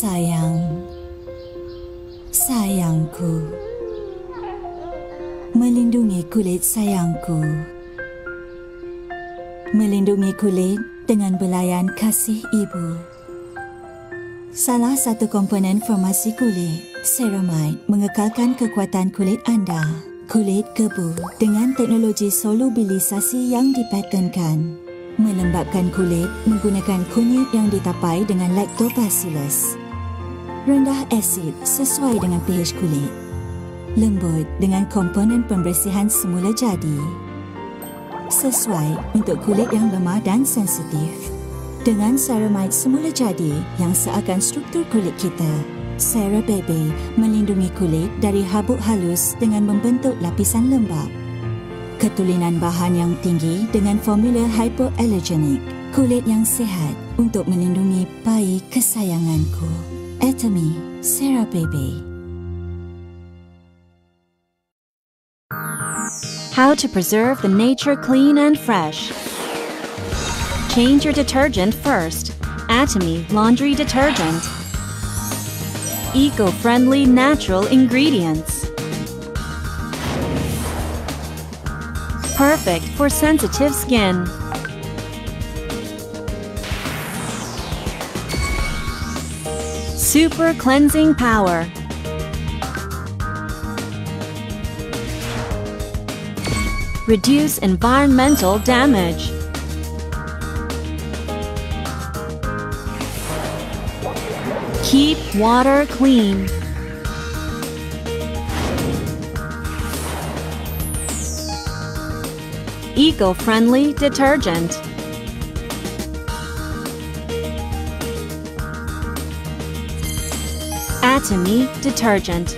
Sayang, sayangku, melindungi kulit sayangku, melindungi kulit dengan belayan kasih ibu. Salah satu komponen formasi kulit, ceramide, mengekalkan kekuatan kulit anda. Kulit kebu dengan teknologi solubilisasi yang dipatenkan, melembabkan kulit menggunakan kunyit yang ditapai dengan lactobacillus. Rendah asid sesuai dengan pH kulit. Lembut dengan komponen pembersihan semula jadi. Sesuai untuk kulit yang lemah dan sensitif. Dengan ceramide semula jadi yang seakan struktur kulit kita, CeraBaby melindungi kulit dari habuk halus dengan membentuk lapisan lembab. Ketulinan bahan yang tinggi dengan formula hypoallergenic. Kulit yang sihat untuk melindungi bayi kesayanganku. Atomy CeraBaby. How to preserve the nature clean and fresh. Change your detergent first. Atomy Laundry Detergent. Eco-friendly natural ingredients. Perfect for sensitive skin. Super cleansing power. Reduce environmental damage. Keep water clean. Eco-friendly detergent. Atomy Detergent.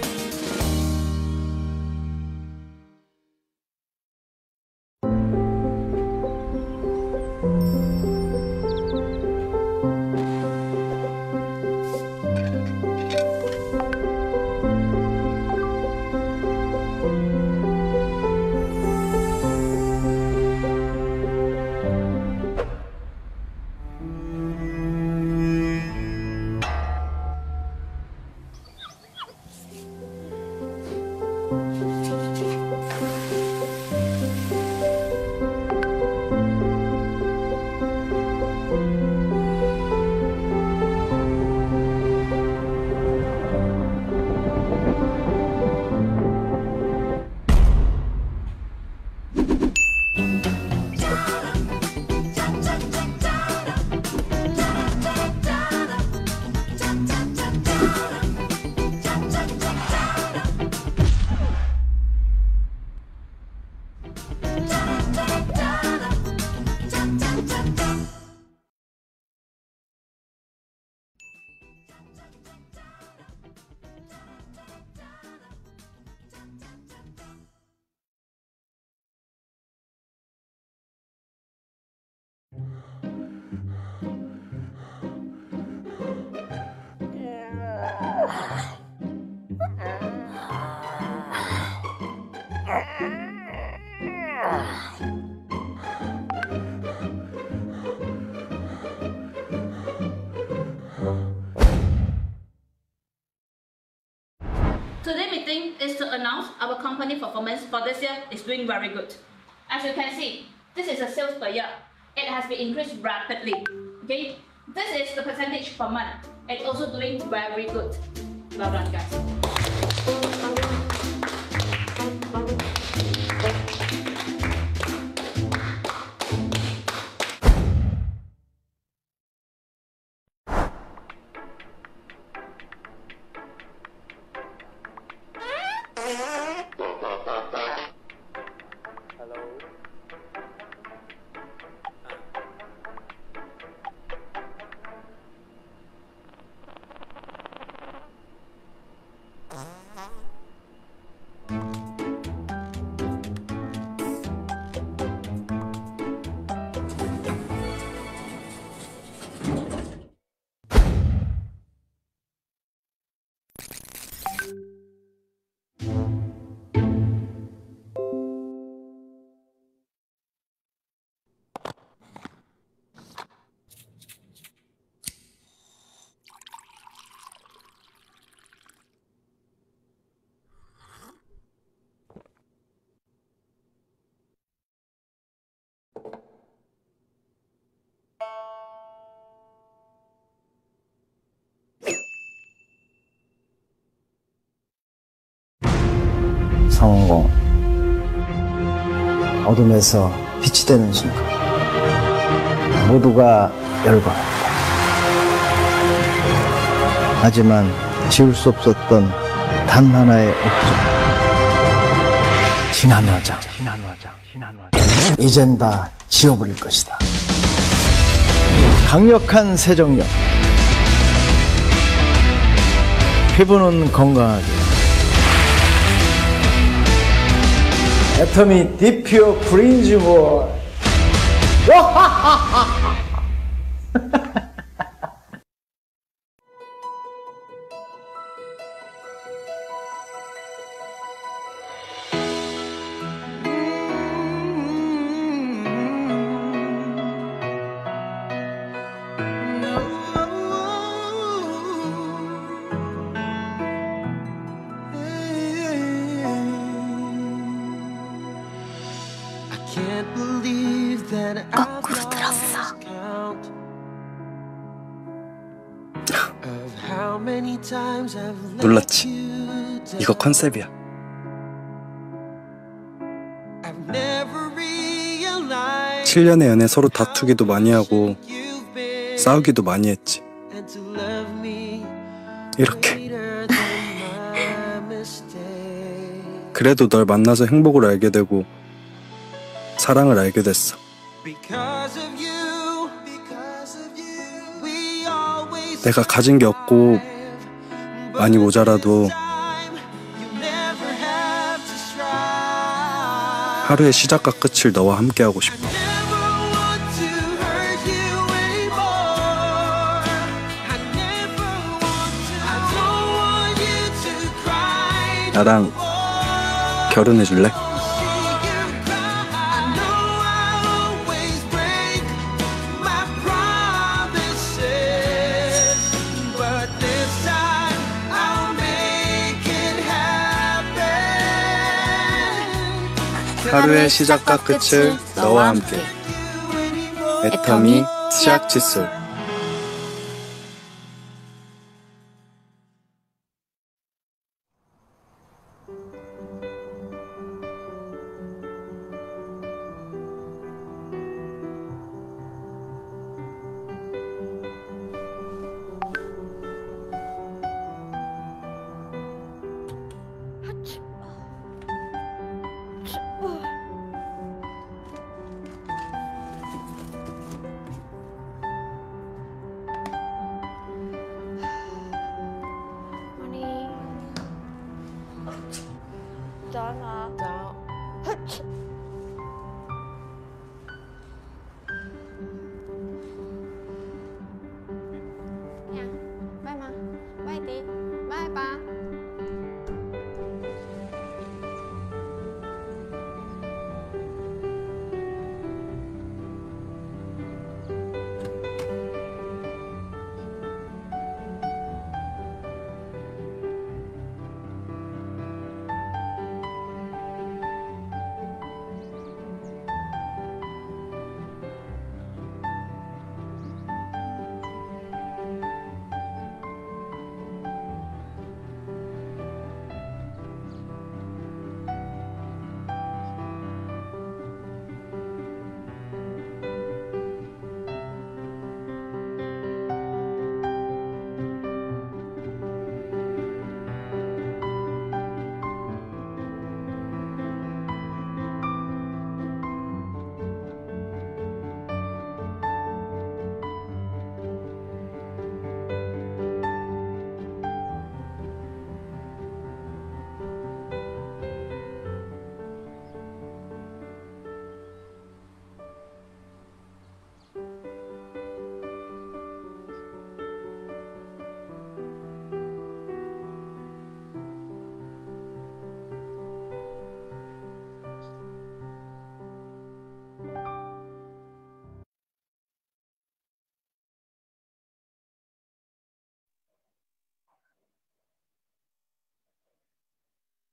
Today's meeting is to announce our company performance for this year is doing very good. As you can see, this is a sales per year. It has been increased rapidly. Okay, this is the percentage per month. It's also doing very good. Well done, guys. 상원공 어둠에서 빛이 되는 순간 모두가 열광합니다. 하지만 지울 수 없었던 단 하나의 옥점, 진한화장. 이젠 다 지워버릴 것이다. 강력한 세정력, 피부는 건강하게. 애터미 디퓨어 프린지 볼. 거꾸로 들었어. 놀랐지? 이거 컨셉이야. 7년의 연애 서로 다투기도 많이 하고 싸우기도 많이 했지. 이렇게. 그래도 널 만나서 행복을 알게 되고 사랑을 알게 됐어. 내가 가진 게 없고 많이 모자라도 하루의 시작과 끝을 너와 함께 하고 싶어. 나랑 결혼해 줄래? 하루의 시작과 끝을 너와 함께. 애터미 치약 칫솔.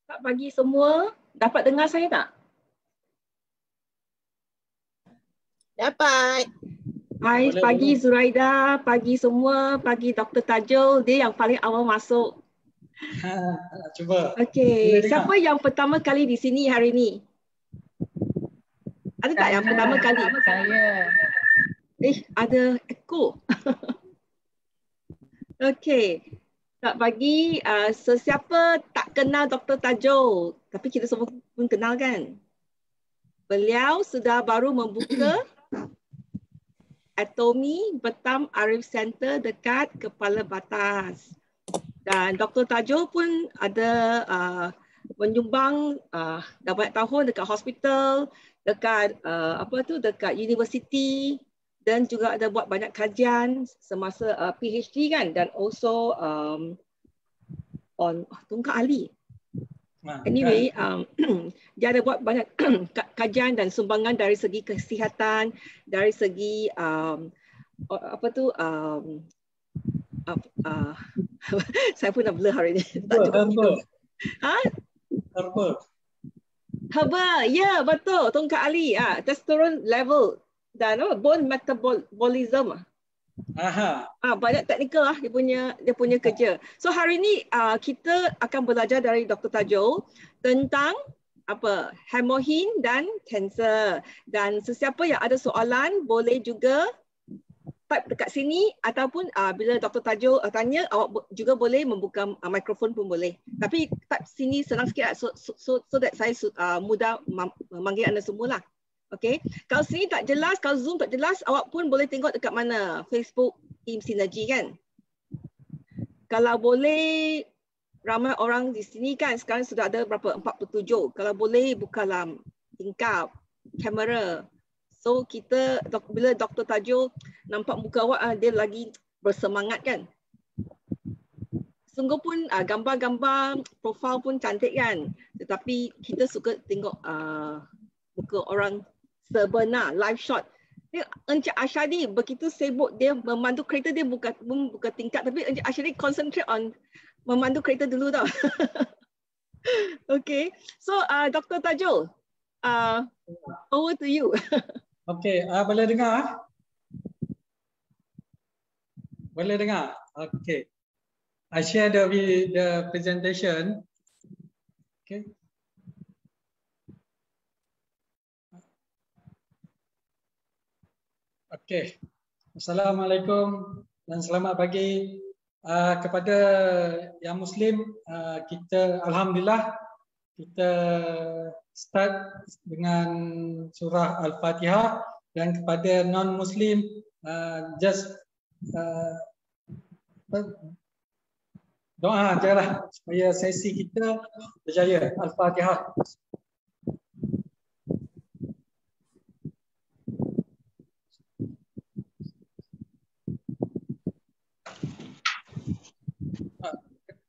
Selamat pagi semua. Dapat dengar saya tak? Dapat. Hai, pagi Zuraida, pagi semua, pagi Dr. Tajul. Dia yang paling awal masuk. Cuba. Okey, siapa yang pertama kali di sini hari ni? Ada tak yang pertama kali? Saya. Ada echo. Okey. Tak bagi sesiapa tak kenal Dr. Tajul, tapi kita semua pun kenal kan? Beliau sudah baru membuka Atomi Betam Arif Center dekat Kepala Batas. Dan Dr. Tajul pun ada menyumbang dah banyak tahun dekat hospital, dekat dekat universiti, dan juga ada buat banyak kajian semasa PhD kan, dan also on Tungkak Ali. Anyway, dia ada buat banyak kajian dan sumbangan dari segi kesihatan, dari segi saya pun dah blur hari ni. Herbal, ya betul. Tungkak Ali, testosterone level dan bone metabolism. Banyak teknikal lah dia punya kerja. So hari ni kita akan belajar dari Dr. Tajul tentang hemorrhoid dan kanser. Dan sesiapa yang ada soalan boleh juga type dekat sini, ataupun bila Dr. Tajul tanya, awak juga boleh membuka mikrofon pun boleh. Tapi type sini senang sikit lah, so that saya mudah memanggil anda semua lah. Okay. Kalau sini tak jelas, kalau Zoom tak jelas, awak pun boleh tengok dekat mana? Facebook Team Synergy kan? Kalau boleh, ramai orang di sini kan, sekarang sudah ada berapa? 47. Kalau boleh, bukalah tingkap, kamera. So kita, bila Dr. Tajul nampak muka awak, dia lagi bersemangat kan? Sungguh pun gambar-gambar profil pun cantik kan? Tetapi kita suka tengok muka orang sebenar, live shot. Encik Ashadi begitu sibuk dia memandu kereta, dia buka tingkap, tapi Encik Ashadi concentrate on memandu kereta dulu tau. Okay, so Dr. Tajul, over to you. Okay, boleh dengar? Boleh dengar? Okay, I share the presentation. Okay. Okay, Assalamualaikum dan selamat pagi kepada yang Muslim. Kita Alhamdulillah kita start dengan surah Al-Fatihah, dan kepada non-Muslim just doa je lah supaya sesi kita berjaya. Al-Fatihah.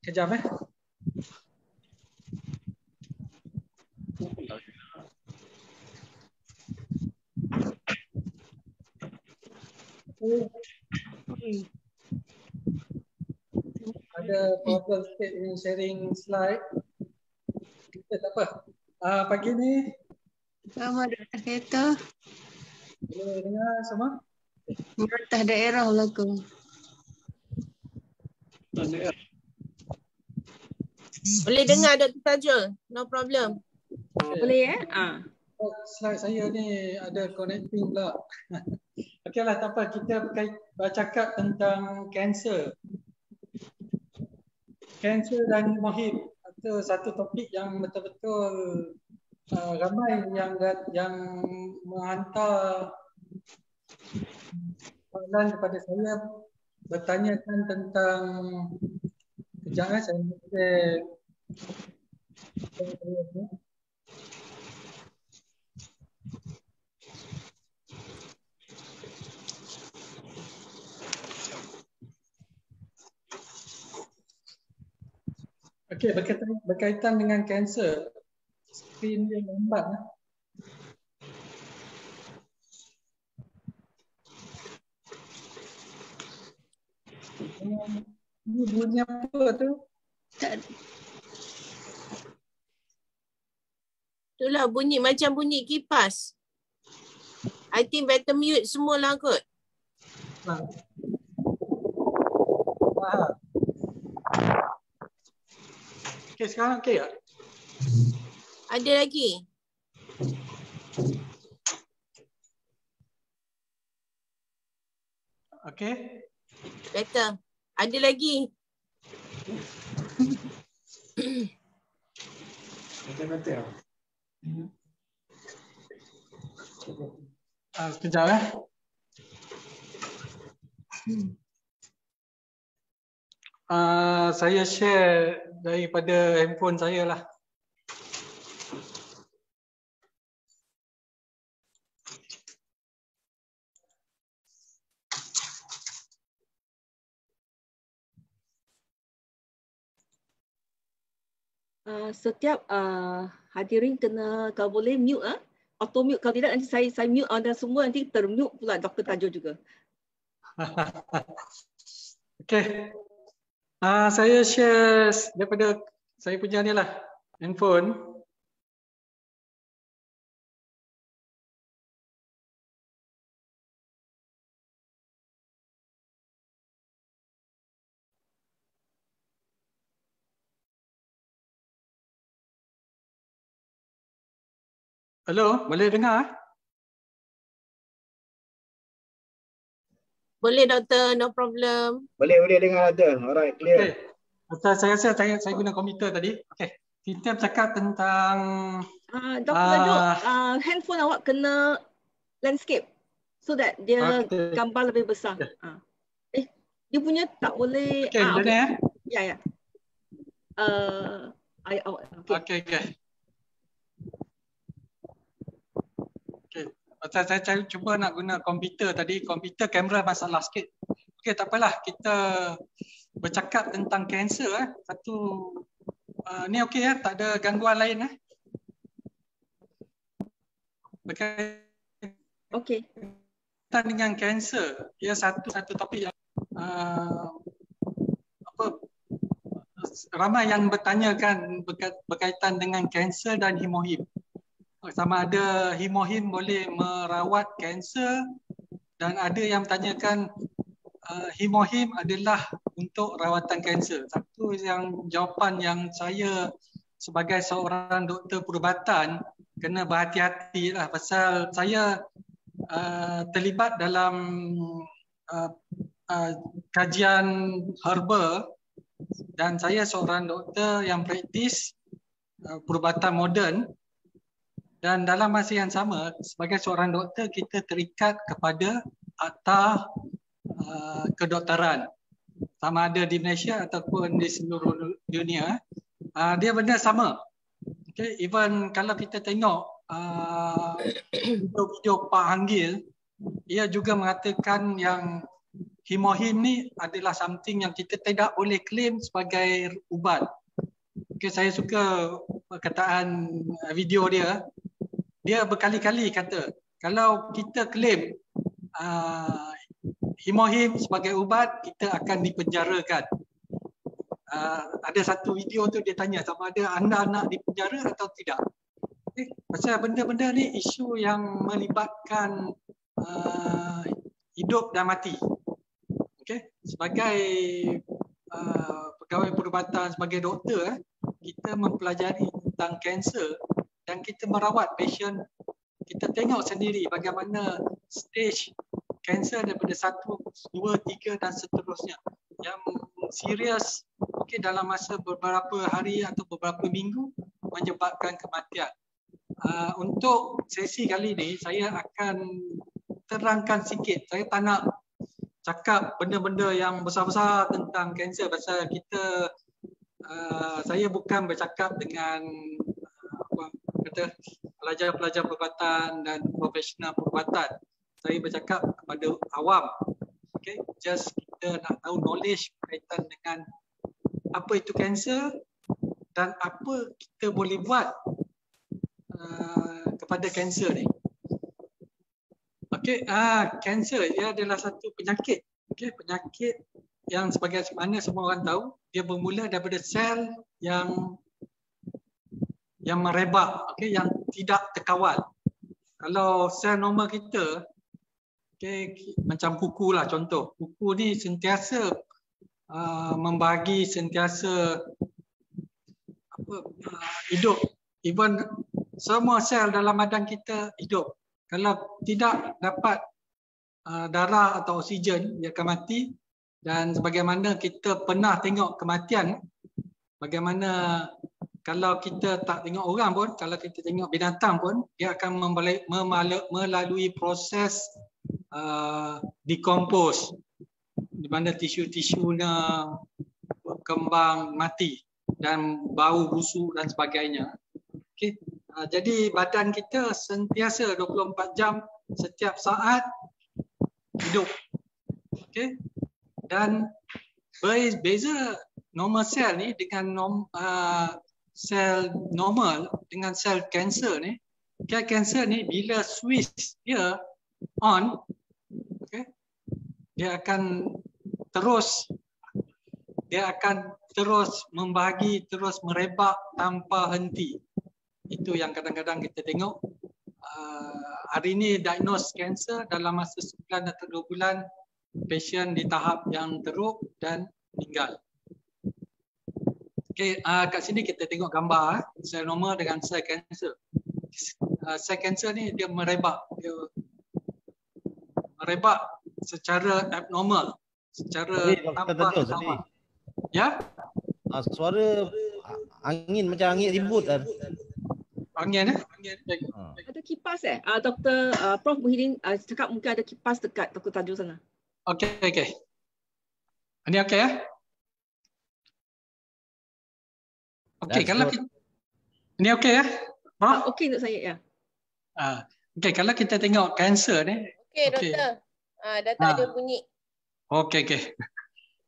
Kejap ada problem sikit dengan sharing slide. Tak apa. Pagi ni Selamat datang kereta. boleh dengar semua? Merintah daerah belakang. Boleh dengar Dr. Tajul, no problem. Boleh Slide saya ni ada connecting pula. Okeylah, tak apa, kita bercakap tentang kanser. Kanser dan hemorrhoid itu satu topik yang betul-betul ramai yang menghantar soalan kepada saya, bertanyakan tentang kejap saya okey, berkaitan dengan kanser. Skrin dia lambat lah. Ini bunyi apa tu? Itulah bunyi macam bunyi kipas. I think better mute semua lah kot. Okey, sekarang okey tak? Ada lagi? Okey. Better. Ada lagi? Sekejap saya share daripada handphone saya lah. Setiap hadirin kena, kalau boleh mute auto mute, kalau tidak nanti saya mute anda semua, nanti termute pula Dr. Tajul juga. Okey. Saya share daripada saya punya ni lah handphone. Hello, boleh dengar? Boleh doktor, no problem. Boleh dengar doktor. Alright, clear. Okay. Doktor, saya rasa saya guna komputer tadi. Okey. Kita bercakap tentang Dr. Tajul, handphone awak kena landscape so that dia gambar lebih besar. Dia punya tak boleh. Okey, Ya. Okey. Saya cuba nak guna komputer tadi. Komputer kamera masalah sikit. Okey, tak apalah. Kita bercakap tentang kanser. Ni okey ya? Tak ada gangguan lain Okey. Berkaitan dengan kanser, ia satu topik yang ramai yang bertanyakan berkaitan dengan kanser dan hemohim. Sama ada hemohim boleh merawat kanser, dan ada yang bertanyakan hemohim adalah untuk rawatan kanser. Satu jawapan yang saya sebagai seorang doktor perubatan kena berhati-hati lah, pasal saya terlibat dalam kajian herba, dan saya seorang doktor yang praktis perubatan moden. Dan dalam masa yang sama, sebagai seorang doktor, kita terikat kepada akta kedokteran. Sama ada di Malaysia ataupun di seluruh dunia. Dia benda sama. Okay, even kalau kita tengok video Pak Hanggil, ia juga mengatakan yang hemohim ni adalah something yang kita tidak boleh claim sebagai ubat. Okay, saya suka perkataan video dia. Dia berkali-kali kata, kalau kita claim hemohim sebagai ubat, kita akan dipenjarakan. Ada satu video tu dia tanya sama ada anda nak dipenjara atau tidak. Pasal benda-benda ni isu yang melibatkan hidup dan mati. Okay? Sebagai pegawai perubatan, sebagai doktor, kita mempelajari tentang kanser dan kita merawat pasien. Kita tengok sendiri bagaimana stage kanser daripada 1, 2, 3 dan seterusnya. Yang serius dalam masa beberapa hari atau beberapa minggu menyebabkan kematian. Untuk sesi kali ini saya akan terangkan sikit. Saya tak nak cakap benda-benda yang besar-besar tentang kanser, pasal kita saya bukan bercakap dengan pelajar-pelajar perubatan dan profesional perubatan. Saya bercakap kepada awam. Okay? Just kita nak tahu knowledge berkaitan dengan apa itu kanser dan apa kita boleh buat kepada kanser ni. Okey, kanser ia adalah satu penyakit. Okey, penyakit yang sebagaimana semua orang tahu, dia bermula daripada sel yang merebak, okey, yang tidak terkawal. Kalau sel normal kita, okey, macam kuku lah contoh. Kuku ni sentiasa membagi, sentiasa hidup. Even semua sel dalam badan kita hidup. Kalau tidak dapat darah atau oksigen, dia akan mati. Dan sebagaimana kita pernah tengok kematian, bagaimana kalau kita tak tengok orang pun, kalau kita tengok binatang pun, dia akan melalui proses decompose, di mana tisu-tisunya berkembang mati dan bau busuk dan sebagainya. Okay. Jadi badan kita sentiasa 24 jam setiap saat hidup. Okay. Dan berbeza normal cell ni dengan sel normal dengan sel kanser ni. Okay, kanser ni bila switch dia on, okay, dia akan terus membahagi, terus merebak tanpa henti. Itu yang kadang-kadang kita tengok. Hari ini diagnose kanser dalam masa 9 atau 2 bulan, pasien di tahap yang teruk dan meninggal. Okay, kat sini kita tengok gambar sel normal dengan sel kanser. Sel kanser ni dia merebak secara abnormal, secara tanpa sama. Ya? Suara angin macam angin ribut kan. Angin Ada kipas Dr. Prof Muhyiddin cakap mungkin ada kipas dekat Dr. Tajul sana. Okey. Ini okey ya? Okey, kalau kita, ini okey ya? Okey untuk saya ya. Okey, kalau kita tengok kanser ni. Okey, doktor. Dah tak ada bunyi. Okey.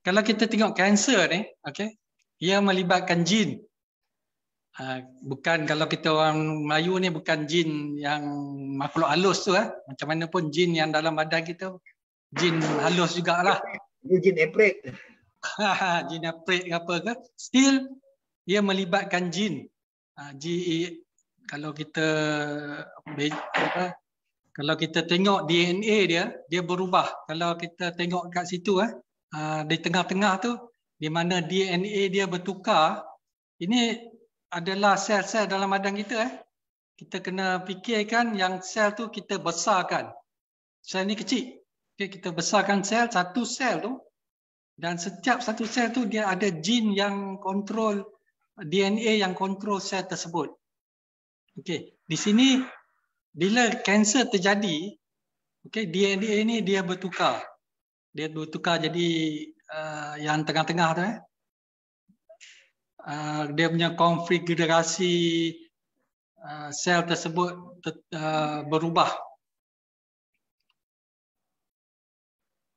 Kalau kita tengok kanser ni, okey, ia melibatkan jin. Bukan kalau kita orang Melayu ni bukan jin yang makhluk halus tu macam mana pun jin yang dalam badan kita jin halus jugalah. Jin epret. Jin epret ke apa ke? Still ia melibatkan jin. Kalau kita tengok DNA dia berubah. Kalau kita tengok kat situ di tengah-tengah tu di mana DNA dia bertukar, ini adalah sel-sel dalam badan kita. Kita kena fikirkan yang sel tu kita besarkan. Sel ni kecil. Okay, kita besarkan satu sel tu, dan setiap satu sel tu dia ada jin yang kontrol DNA yang kontrol sel tersebut. Okey, di sini bila kanser terjadi, okey, DNA ni dia bertukar. Dia bertukar jadi yang tengah-tengah tu dia punya konfigurasi sel tersebut berubah.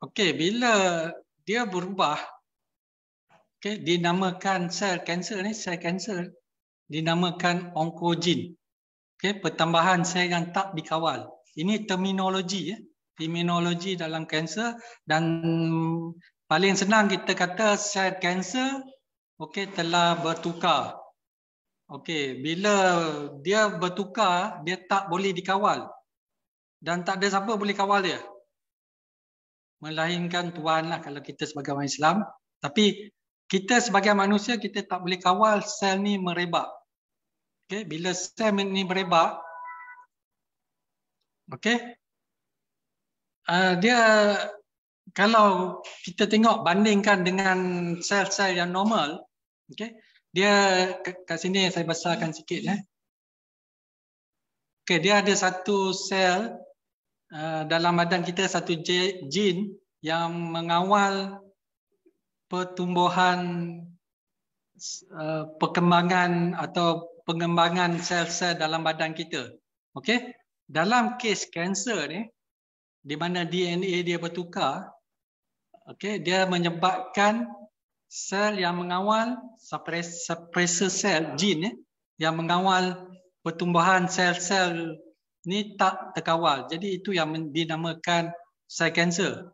Okey, bila dia berubah, okey, dinamakan sel kanser ni, sel kanser dinamakan onkogin. Okey, pertambahan sel yang tak dikawal. Ini terminologi terminologi dalam kanser, dan paling senang kita kata sel kanser okey telah bertukar. Okey, bila dia bertukar, dia tak boleh dikawal. Dan tak ada siapa boleh kawal dia. Melainkan Tuhan lah kalau kita sebagai orang Islam. Tapi kita sebagai manusia, kita tak boleh kawal sel ni merebak. Okey, bila sel ni merebak, okey, dia kalau kita tengok bandingkan dengan sel-sel yang normal, okey, dia kat sini saya besarkan sikit okey, dia ada satu sel dalam badan kita, satu jin yang mengawal pertumbuhan perkembangan atau pengembangan sel-sel dalam badan kita. Okey, dalam kes kanser ni di mana DNA dia bertukar, okey, dia menyebabkan sel yang mengawal suppressor sel, jin yang mengawal pertumbuhan sel-sel ni tak terkawal. Jadi itu yang dinamakan sel kanser.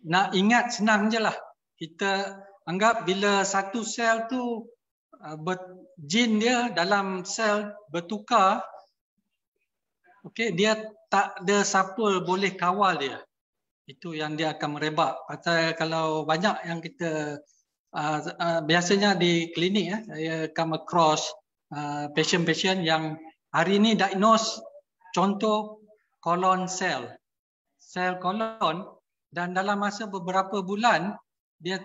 Nak ingat senang je lah. Kita anggap bila satu sel tu jin dia dalam sel bertukar, okey, dia tak ada siapa boleh kawal dia. Itu yang dia akan merebak. Pasal kalau banyak yang kita biasanya di klinik saya come across pasien-pasien yang hari ini diagnose, contoh colon sel kolon, dan dalam masa beberapa bulan dia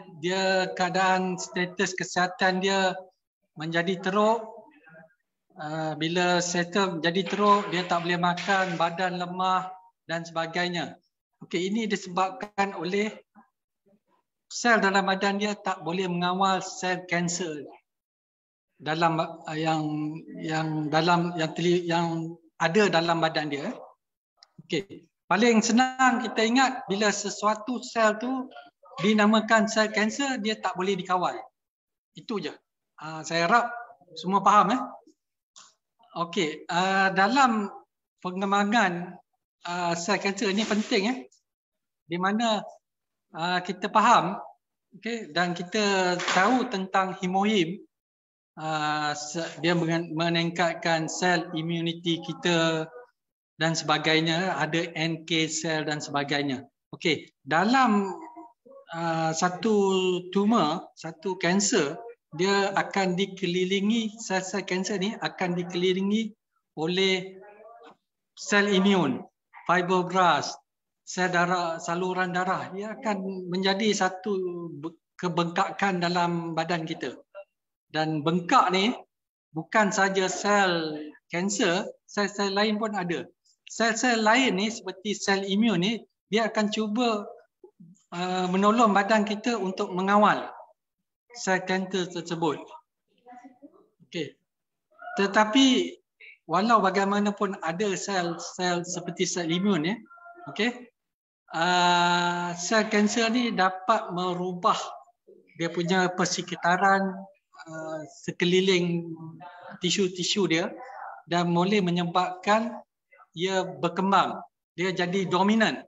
keadaan status kesihatan dia menjadi teruk. Bila settle jadi teruk, dia tak boleh makan, badan lemah dan sebagainya. Okey, ini disebabkan oleh sel dalam badan dia tak boleh mengawal sel kanser dalam yang ada dalam badan dia. Okey, paling senang kita ingat bila sesuatu sel tu dinamakan sel kanser, dia tak boleh dikawal. Itu je. Saya harap semua faham. Okey, dalam pengembangan sel kanser ini penting di mana kita faham, okey, dan kita tahu tentang hemohim. Dia meningkatkan sel immunity kita dan sebagainya, ada NK sel dan sebagainya. Okey, dalam satu tumor, satu kanser, dia akan dikelilingi, sel-sel kanser ni akan dikelilingi oleh sel imun, fibroblast, sel darah, saluran darah. Dia akan menjadi satu kebengkakan dalam badan kita. Dan bengkak ni bukan saja sel kanser, sel-sel lain pun ada. Sel-sel lain ni seperti sel imun ni, dia akan cuba menolong badan kita untuk mengawal sel kanser tersebut. Okey. Tetapi walau bagaimanapun ada sel-sel seperti sel imun okey. Sel kanser ni dapat merubah dia punya persekitaran sekeliling tisu-tisu dia dan boleh menyebabkan ia berkembang. Dia jadi dominan.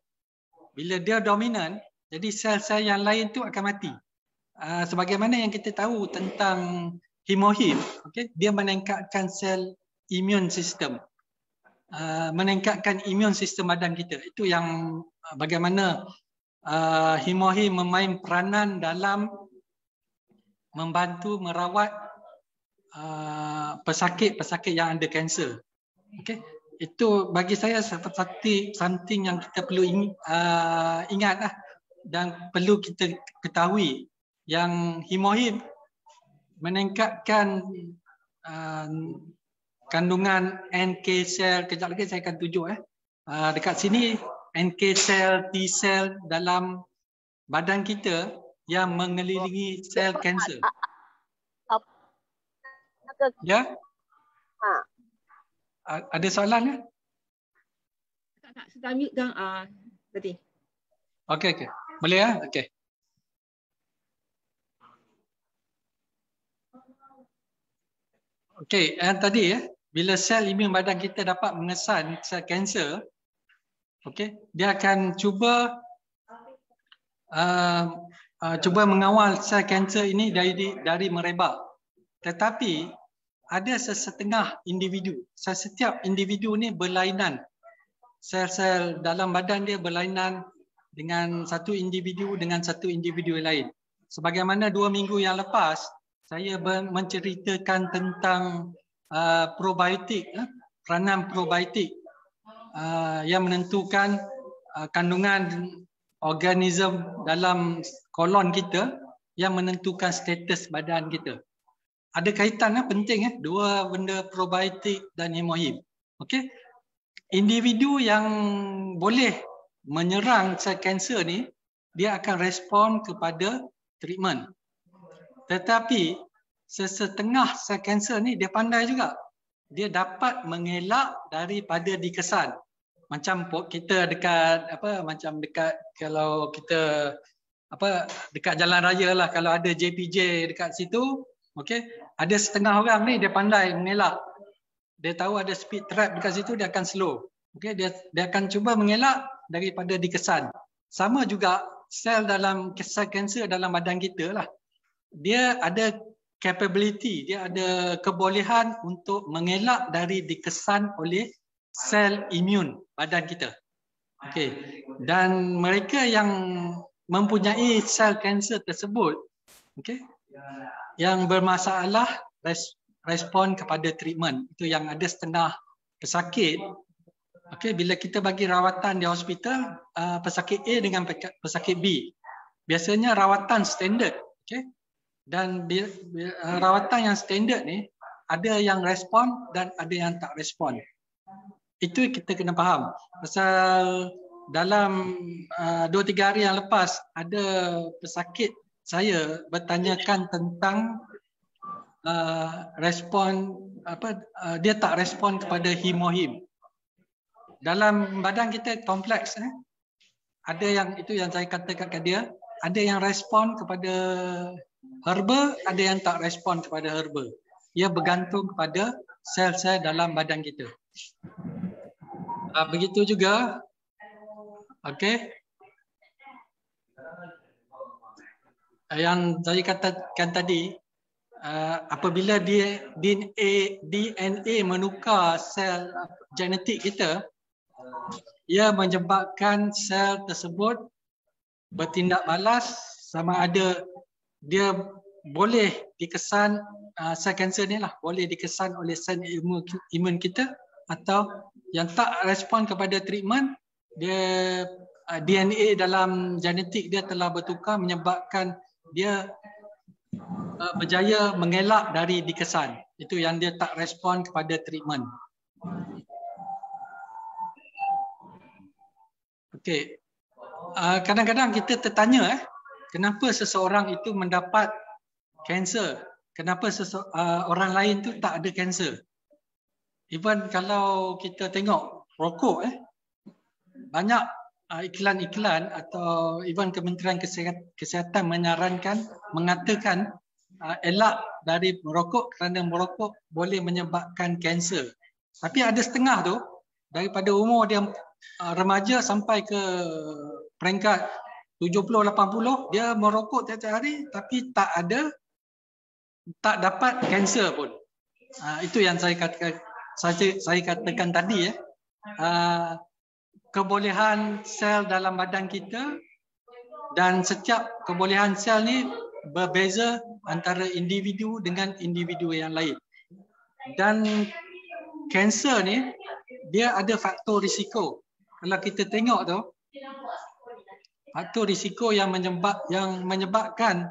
Bila dia dominan, jadi sel-sel yang lain tu akan mati. Sebagaimana yang kita tahu tentang hemohim, okay, dia meningkatkan sel immune system. Meningkatkan immune system badan kita. Itu yang bagaimana hemohim memain peranan dalam membantu merawat pesakit-pesakit yang ada kanser. Okay. Itu bagi saya seperti something yang kita perlu ingat dan perlu kita ketahui yang hemohim meningkatkan kandungan NK sel. Kejap lagi saya akan tunjuk dekat sini NK sel, T sel dalam badan kita yang mengelilingi sel kanser. Ya? Ada soalan? Tak, sedang mute gang tadi. Okey. Boleh Okey. Okey, yang tadi bila sel imun badan kita dapat mengesan sel kanser, okey, dia akan cuba mengawal sel kanser ini dari merebak. Tetapi ada sesetengah individu. Setiap individu ni berlainan. Sel-sel dalam badan dia berlainan dengan satu individu lain. Sebagaimana 2 minggu yang lepas saya menceritakan tentang probiotik, peranan probiotik yang menentukan kandungan organisme dalam kolon kita yang menentukan status badan kita. Ada kaitan penting dua benda, probiotik dan hemohim. Okey. Individu yang boleh menyerang sel kanser ni, dia akan respon kepada treatment. Tetapi sesetengah sel kanser ni dia pandai juga. Dia dapat mengelak daripada dikesan. Macam kita dekat kalau kita dekat jalan raya lah, kalau ada JPJ dekat situ, okey, ada setengah orang ni dia pandai mengelak. Dia tahu ada speed trap dekat situ, dia akan slow. Okey, dia akan cuba mengelak daripada dikesan. Sama juga sel kanser dalam badan kita lah. Dia ada capability, dia ada kebolehan untuk mengelak dari dikesan oleh sel imun badan kita. Okey. Dan mereka yang mempunyai sel kanser tersebut, okey, yang bermasalah respon kepada treatment. Itu yang ada setengah pesakit. Okey, bila kita bagi rawatan di hospital, pesakit A dengan pesakit B, biasanya rawatan standard. Okey. Dan rawatan yang standard ni ada yang respon dan ada yang tak respon. Itu kita kena faham. Pasal dalam 2-3 hari yang lepas ada pesakit saya bertanyakan tentang respon dia tak respon kepada hemohim. Dalam badan kita kompleks, ada yang itu yang saya katakan ke dia, ada yang respon kepada herba, ada yang tak respon kepada herba. Ia bergantung kepada sel-sel dalam badan kita. Begitu juga, okey, yang saya katakan tadi, apabila DNA menukar sel genetik kita, ia menyebabkan sel tersebut bertindak balas, sama ada dia boleh dikesan, sel kanser ni lah boleh dikesan oleh sel imun kita, atau yang tak respon kepada treatment, dia DNA dalam genetik dia telah bertukar menyebabkan dia berjaya mengelak dari dikesan. Itu yang dia tak respon kepada treatment. Okey. Kadang-kadang kita tertanya kenapa seseorang itu mendapat kanser? Kenapa orang lain tu tak ada kanser? Even kalau kita tengok rokok, banyak iklan-iklan atau even Kementerian Kesihatan menyarankan, mengatakan elak dari merokok kerana merokok boleh menyebabkan kanser. Tapi ada setengah tu daripada umur dia remaja sampai ke peringkat 70-80, dia merokok tiap-tiap hari tapi tak dapat kanser pun. Itu yang saya katakan tadi. Kebolehan sel dalam badan kita, dan setiap kebolehan sel ni berbeza antara individu dengan individu yang lain. Dan kanser ni dia ada faktor risiko. Kalau kita tengok tu, faktor risiko yang menyebabkan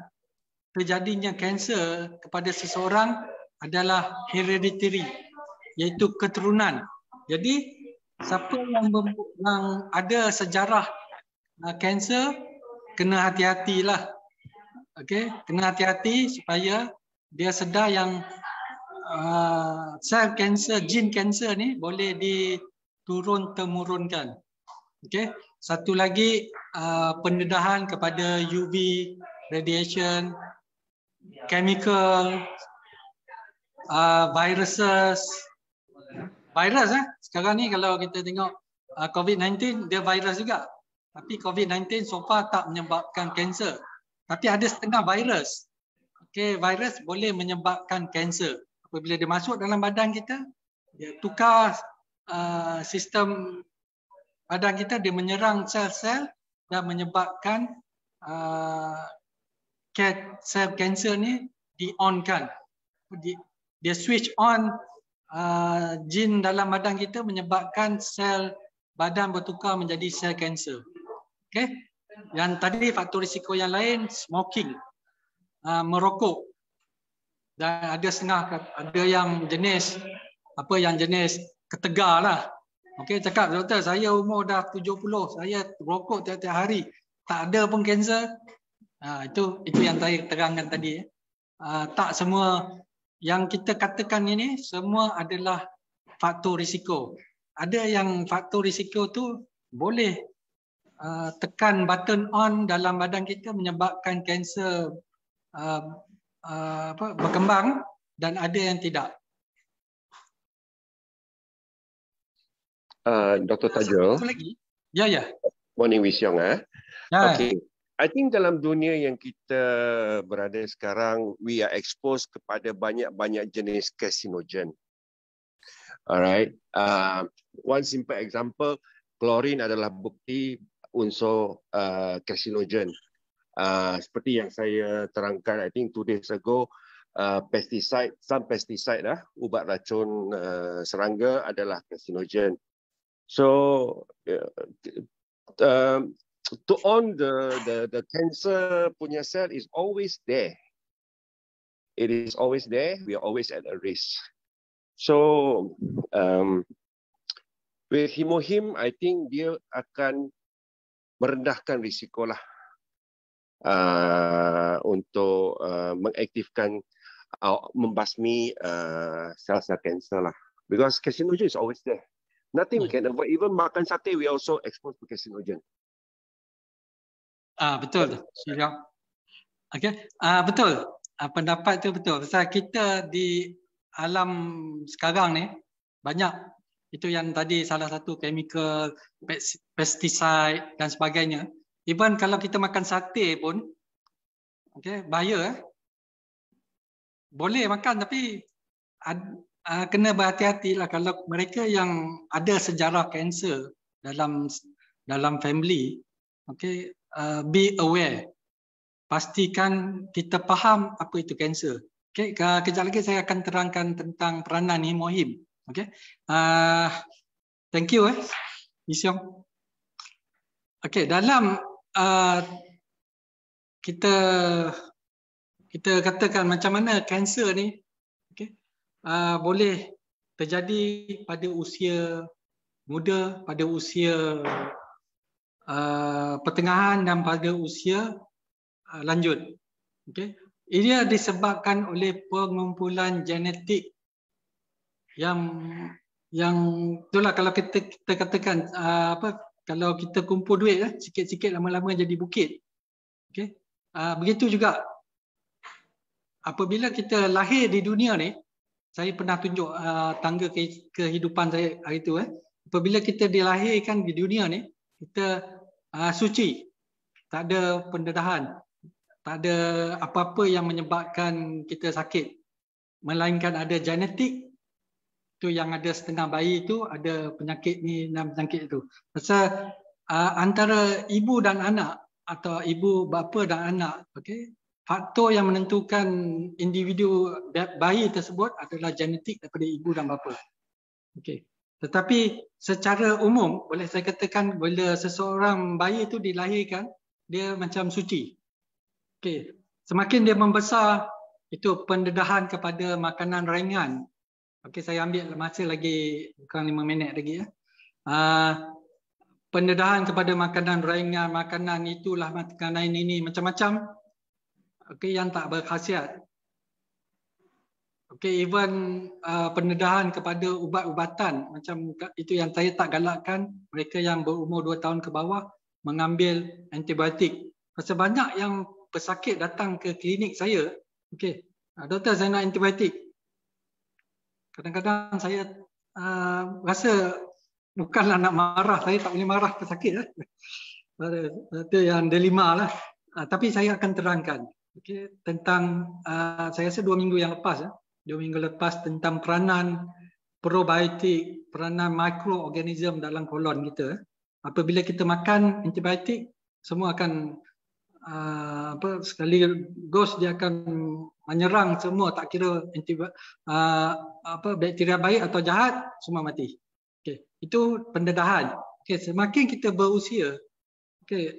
terjadinya kanser kepada seseorang adalah hereditary, iaitu keturunan. Jadi siapa yang ada sejarah kanser, kena hati-hatilah. Okey, kena hati-hati supaya dia sedar yang sel kanser, jin kanser ni boleh diturun-temurunkan. Okey, satu lagi pendedahan kepada UV radiation, chemical, viruses. Virus sekarang ni kalau kita tengok COVID-19 dia virus juga. Tapi COVID-19 so far tak menyebabkan kanser. Tapi ada setengah virus. Okey, virus boleh menyebabkan kanser. Apabila dia masuk dalam badan kita, dia tukar sistem badan kita, dia menyerang sel-sel dan menyebabkan sel kanser ni di-on-kan. Dia switch on jin dalam badan kita menyebabkan sel badan bertukar menjadi sel kanser. Okey. Yang tadi faktor risiko yang lain, smoking, merokok. Dan ada setengah, ada yang jenis ketegar lah. Okey, cakap doktor saya umur dah 70, saya rokok tiap-tiap hari, tak ada pun kanser. Itu yang saya terangkan tadi. Tak semua yang kita katakan ini semua adalah faktor risiko. Ada yang faktor risiko tu boleh tekan button on dalam badan kita menyebabkan kanser berkembang, dan ada yang tidak. Dr. Tajul. Ya. Morning Wee Siong. Ya. Okay. I think dalam dunia yang kita berada sekarang, we are exposed kepada banyak-banyak jenis carcinogen. Alright. One simple example, klorin adalah bukti unsur carcinogen. Seperti yang saya terangkan, I think 2 days ago, some pesticide ubat racun serangga adalah carcinogen. So to on the cancer punya cell is always there. It is always there. We are always at a risk. So with Hemohim, I think dia akan merendahkan risiko lah untuk mengaktifkan membasmi sel-sel kanser lah. Because carcinogen is always there. Nothing we can avoid. Even makan sate, we also exposed to carcinogen. Betul. Okay. Betul. Pendapat tu betul. Pasal kita di alam sekarang ni banyak itu yang tadi salah satu chemical, pesticide dan sebagainya. Even kalau kita makan sate pun, okay, bahaya. Boleh makan tapi kena berhati-hati lah kalau mereka yang ada sejarah kanser dalam family, okay, be aware. Pastikan kita faham apa itu kanser. Okay, kejap lagi saya akan terangkan tentang peranan Hemohim. Okay, thank you, Isyong. Okay, dalam kita katakan macam mana kanser ni, okay, boleh terjadi pada usia muda, pada usia pertengahan dan pada usia lanjut. Okay. Ia disebabkan oleh pengumpulan genetik yang itulah kalau kita katakan kalau kita kumpul duit sikit-sikit lama-lama jadi bukit. Okay. Begitu juga apabila kita lahir di dunia ni, saya pernah tunjuk tangga kehidupan saya hari itu. Apabila kita dilahirkan di dunia ni, kita suci, tak ada pendedahan, tak ada apa-apa yang menyebabkan kita sakit, melainkan ada genetik. Itu yang ada setengah bayi itu ada penyakit ni dan penyakit itu. Pasal antara ibu dan anak atau ibu bapa dan anak, okay, faktor yang menentukan individu bayi tersebut adalah genetik daripada ibu dan bapa. Okay. Tetapi secara umum boleh saya katakan bila seseorang bayi itu dilahirkan, dia macam suci. Okay. Semakin dia membesar, itu pendedahan kepada makanan ringan. Okay, saya ambil masa lagi kurang 5 minit lagi. Pendedahan kepada makanan ringan, makanan itulah, makanan ini, macam-macam. Okay, yang tak berkhasiat. Okay, even pendedahan kepada ubat-ubatan, macam itu yang saya tak galakkan mereka yang berumur 2 tahun ke bawah mengambil antibiotik. Pasal banyak yang pesakit datang ke klinik saya, okay, doktor saya nak antibiotik. Kadang-kadang saya rasa bukanlah nak marah, saya tak boleh marah pesakit. Itu yang dilema lah. Tapi saya akan terangkan, okay, tentang, saya rasa 2 minggu yang lepas, 2 minggu lepas, tentang peranan probiotik, peranan mikroorganism dalam kolon kita. Apabila kita makan antibiotik, semua akan sekali gos dia akan menyerang semua, tak kira bakteria baik atau jahat, semua mati. Okay. Itu pendedahan. Okay. Semakin kita berusia, okay,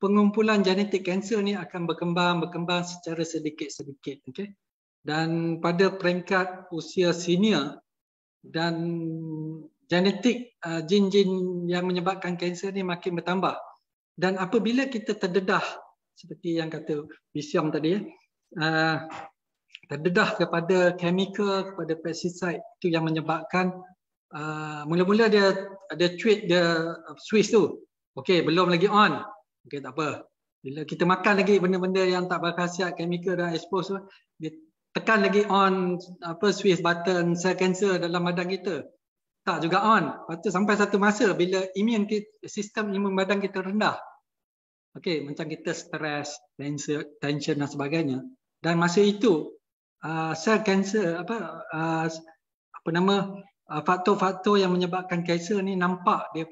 pengumpulan genetik kanser ni akan berkembang secara sedikit-sedikit. Okay. Dan pada peringkat usia senior, dan genetik jin-jin yang menyebabkan kanser ni makin bertambah. Dan apabila kita terdedah, seperti yang kata Bisyong tadi, terdedah kepada chemical, kepada pesticide, itu yang menyebabkan mula-mula dia ada tweet dia switch tu. Okey, belum lagi on. Okey, tak apa. Bila kita makan lagi benda-benda yang tak berkhasiat, chemical dan expose tu, dia tekan lagi on switch button sel kanser dalam badan kita. Tak juga on. Lepas tu sampai satu masa bila sistem imun badan kita rendah. Okey, macam kita stres, tension dan sebagainya. Dan masa itu sel kanser faktor-faktor yang menyebabkan kanser ni nampak dia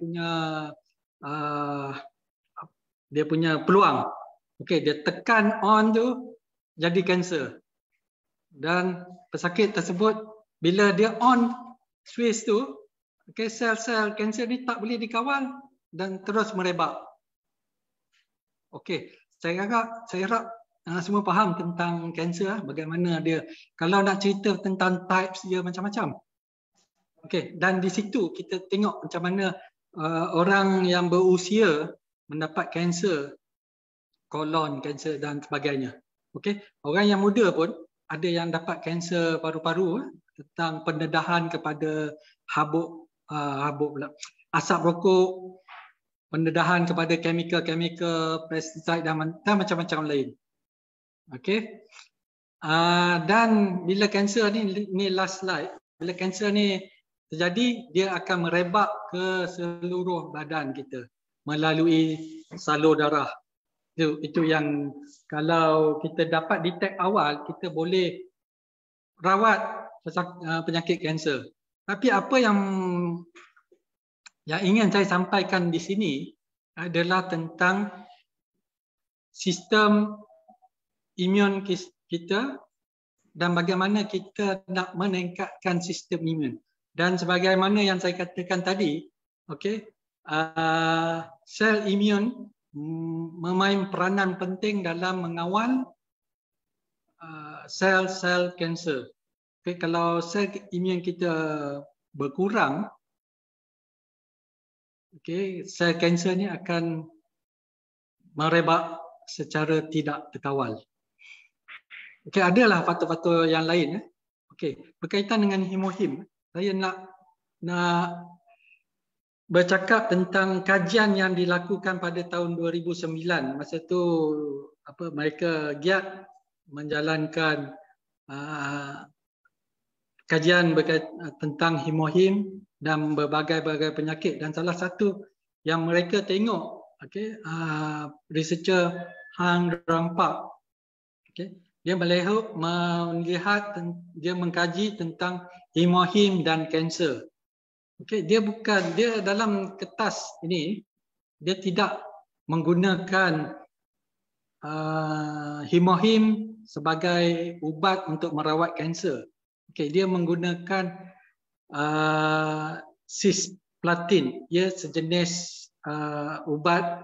punya peluang. Okey, dia tekan on tu jadi kanser. Dan pesakit tersebut bila dia on switch tu, okay, sel-sel kanser ni tak boleh dikawal dan terus merebak. Okey, saya harap semua faham tentang kanser, bagaimana dia. Kalau nak cerita tentang types dia macam-macam. Okey, dan di situ kita tengok macam mana orang yang berusia mendapat kanser kolon, kanser dan sebagainya. Okey, orang yang muda pun ada yang dapat kanser paru-paru tentang pendedahan kepada asap rokok, pendedahan kepada chemical, pesticide dan macam-macam lain. Okey. Dan bila kanser ni last slide, bila kanser ni terjadi, dia akan merebak ke seluruh badan kita melalui salur darah. Itu yang kalau kita dapat detect awal, kita boleh rawat penyakit kanser. Tapi apa yang ingin saya sampaikan di sini adalah tentang sistem imun kita dan bagaimana kita nak meningkatkan sistem imun. Dan sebagaimana yang saya katakan tadi, okey, sel imun memain peranan penting dalam mengawal sel-sel kanser. Okay, kalau sel imun kita berkurang, okay, sel kanser ni akan merebak secara tidak terkawal. Okay, adalah faktor-faktor yang lain. Okay, berkaitan dengan hemohim, saya nak bercakap tentang kajian yang dilakukan pada tahun 2009. Masa tu mereka giat menjalankan kajian tentang hemohim dan berbagai-bagai penyakit, dan salah satu yang mereka tengok, okay, researcher Han Rampak, okay, dia melihat dia mengkaji tentang hemohim dan kanser. Okay, dia dalam kertas ini dia tidak menggunakan hemohim sebagai ubat untuk merawat kanser. Okay, dia menggunakan cisplatin, ia sejenis ubat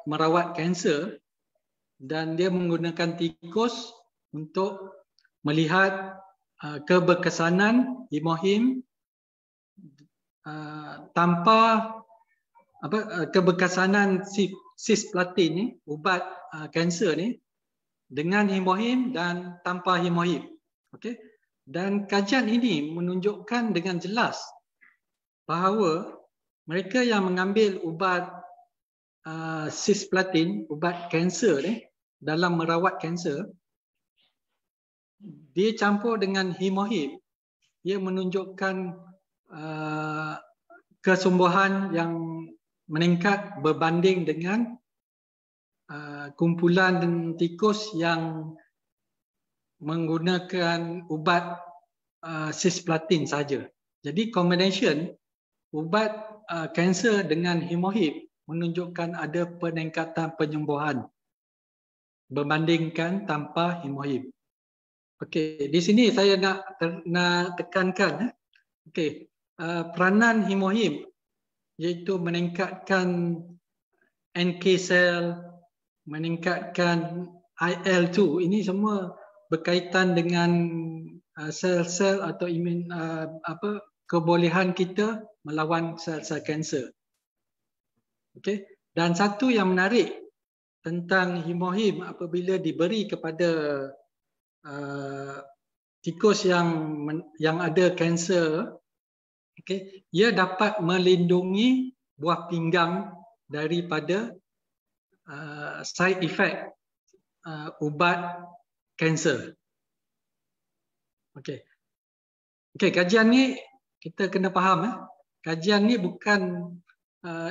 merawat kanser, dan dia menggunakan tikus untuk melihat keberkesanan hemohim tanpa keberkesanan cisplatin ni, ubat kanser ni, dengan hemohim dan tanpa hemohim. Okey. Dan kajian ini menunjukkan dengan jelas bahawa mereka yang mengambil ubat cisplatin, ubat kanser ni, dalam merawat kanser, dia campur dengan hemohim, ia menunjukkan kesumbuhan yang meningkat berbanding dengan kumpulan tikus yang menggunakan ubat cisplatin saja. Jadi combination ubat kanser dengan hemohim menunjukkan ada peningkatan penyembuhan berbandingkan tanpa hemohim. Okey, di sini saya nak tekankan, okey, peranan hemohim iaitu meningkatkan NK cell, meningkatkan IL-2. Ini semua berkaitan dengan sel-sel atau imun kebolehan kita melawan sel-sel kanser. Okey, dan satu yang menarik tentang hemohim apabila diberi kepada tikus yang ada kanser, okay, ia dapat melindungi buah pinggang daripada side effect ubat kanser. Okey. Okey, kajian ni kita kena faham, kajian ni bukan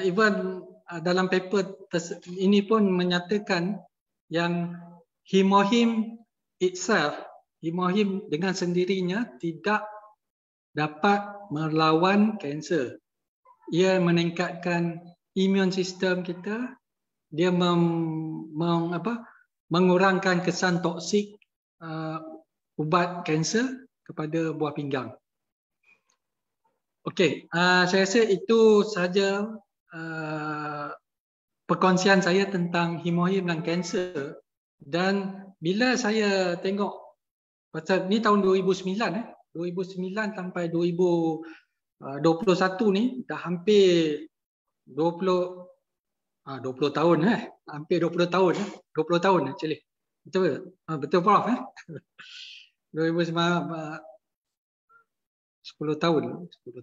even dalam paper ini pun menyatakan yang hemohim itself, hemohim dengan sendirinya tidak dapat melawan kanser. Ia meningkatkan imun sistem kita, dia mengurangkan kesan toksik ubat kanser kepada buah pinggang. Okey, saya rasa itu sahaja perkongsian saya tentang hemohim dan kanser. Dan bila saya tengok, pasal ni tahun 2009 2009 sampai 2021 ni dah hampir 20 tahun hampir 20 tahun 20 tahun actually. Betul betul Prof 2009 10 tahun. 10.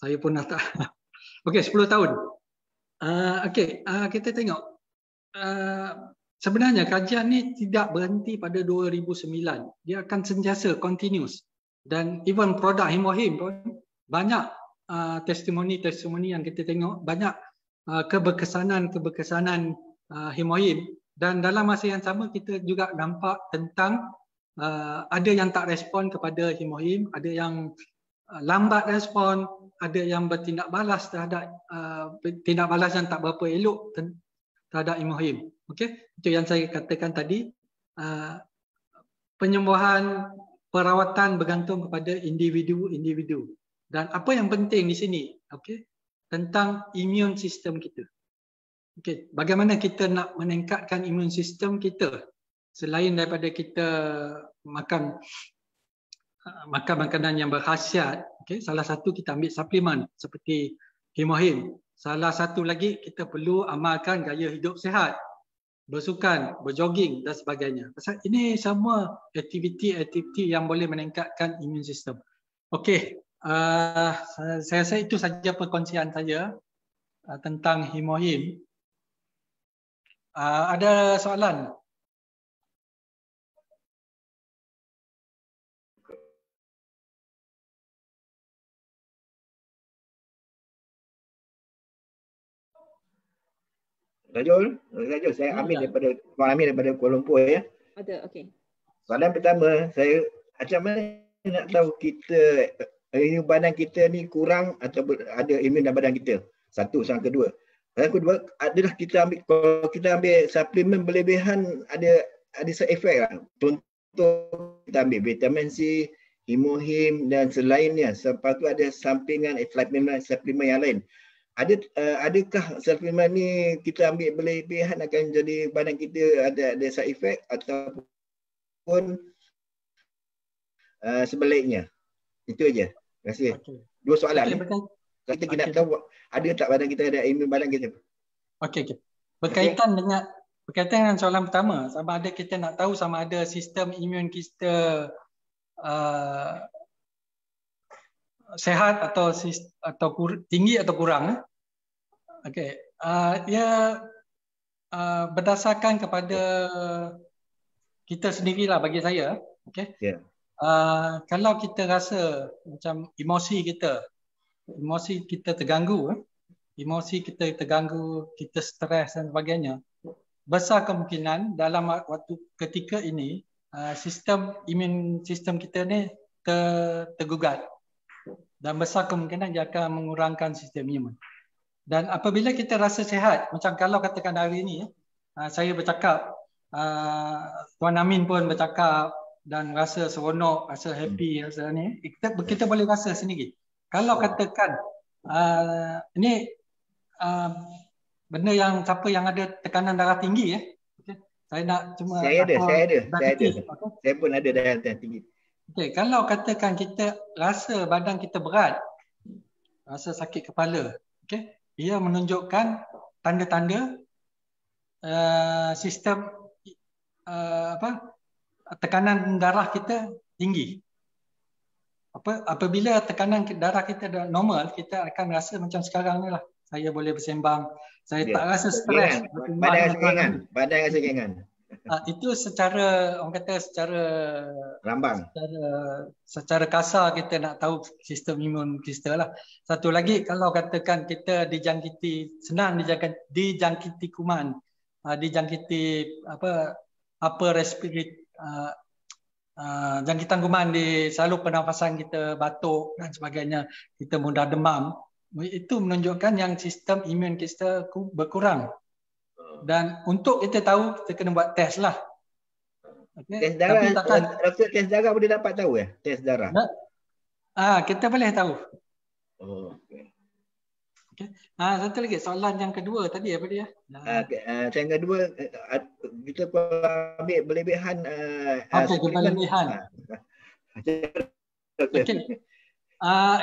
Saya pun dah tak. Okey, 10 tahun. Kita tengok. Sebenarnya kajian ni tidak berhenti pada 2009. Dia akan sentiasa continuous. Dan even produk hemohim pun banyak testimoni yang kita tengok, banyak keberkesanan hemohim. Dan dalam masa yang sama kita juga nampak tentang ada yang tak respon kepada hemohim, ada yang lambat respon, ada yang bertindak balas terhadap tindak balas yang tak berapa elok terhadap hemohim. Okey, itu yang saya katakan tadi. Penyembuhan perawatan bergantung kepada individu. Dan apa yang penting di sini, okey, tentang immune system kita. Okey, bagaimana kita nak meningkatkan immune system kita selain daripada kita makan makanan yang berkhasiat. Okay, salah satu kita ambil suplemen seperti hemohim. Salah satu lagi kita perlu amalkan gaya hidup sihat, bersukan, berjogging dan sebagainya. Pasal ini semua aktiviti yang boleh meningkatkan immune system. Okey, saya rasa itu saja perkongsian saya tentang hemohim. Ada soalan? Rajul, saya ambil daripada Kuala Lumpur ya. Ada, okey. Soalan pertama, saya macam mana nak tahu kita imun badan kita ni kurang atau ada imun dalam badan kita? Satu, soalan kedua. Soalan kedua adalah kalau kita ambil suplemen berlebihan ada side effect lah. Contoh kita ambil vitamin C, hemohim dan selainnya. Lepas tu ada sampingan suplemen yang lain. Adakah suplemen ni kita ambil berlebihan akan jadi badan kita ada side effect ataupun sebaliknya? Itu aja. Terima kasih. Dua soalan ni. Kita nak tahu ada tak badan kita ada imun badan kita. Okey. Berkaitan dengan soalan pertama, sama ada kita nak tahu sama ada sistem imun kita sehat atau tinggi atau kurang. Okey, ia berdasarkan kepada kita sendirilah bagi saya. Okey. Yeah. Kalau kita rasa macam emosi kita terganggu, kita stres dan sebagainya, besar kemungkinan dalam waktu ketika ini imun sistem kita ni tergugat. Dan besar kemungkinan dia akan mengurangkan sistem imun. Dan apabila kita rasa sihat, macam kalau katakan hari ini, saya bercakap, Tuan Amin pun bercakap dan rasa seronok, rasa happy, rasa ni, kita boleh rasa sendiri. Kalau katakan, ini benda yang siapa yang ada tekanan darah tinggi, okay? Saya nak cuma... Saya ada. Saya pun ada darah tinggi. Okay, kalau katakan kita rasa badan kita berat, rasa sakit kepala, okay, ia menunjukkan tanda-tanda sistem tekanan darah kita tinggi. Apabila tekanan darah kita normal, kita akan rasa macam sekarang ni lah. Saya boleh bersembang, saya tak rasa stres. Badan rasa ringan. Itu secara, orang kata secara lambang, secara kasar kita nak tahu sistem imun kita lah. Satu lagi, kalau katakan kita senang dijangkiti kuman, dijangkiti upper respiratory, jangkitan kuman di salur pernafasan kita, batuk dan sebagainya, kita mudah demam, itu menunjukkan yang sistem imun kita berkurang. Dan untuk kita tahu, kita kena buat test lah. Okay. Tes darah, Tapi takkan, doktor tes darah boleh dapat tahu ya? Tes darah. Kita boleh tahu. Oh, okay. Okay. Satu lagi soalan yang kedua tadi apa dia? Yang kedua, kita ambil berlebihan. Berlebihan. Okay.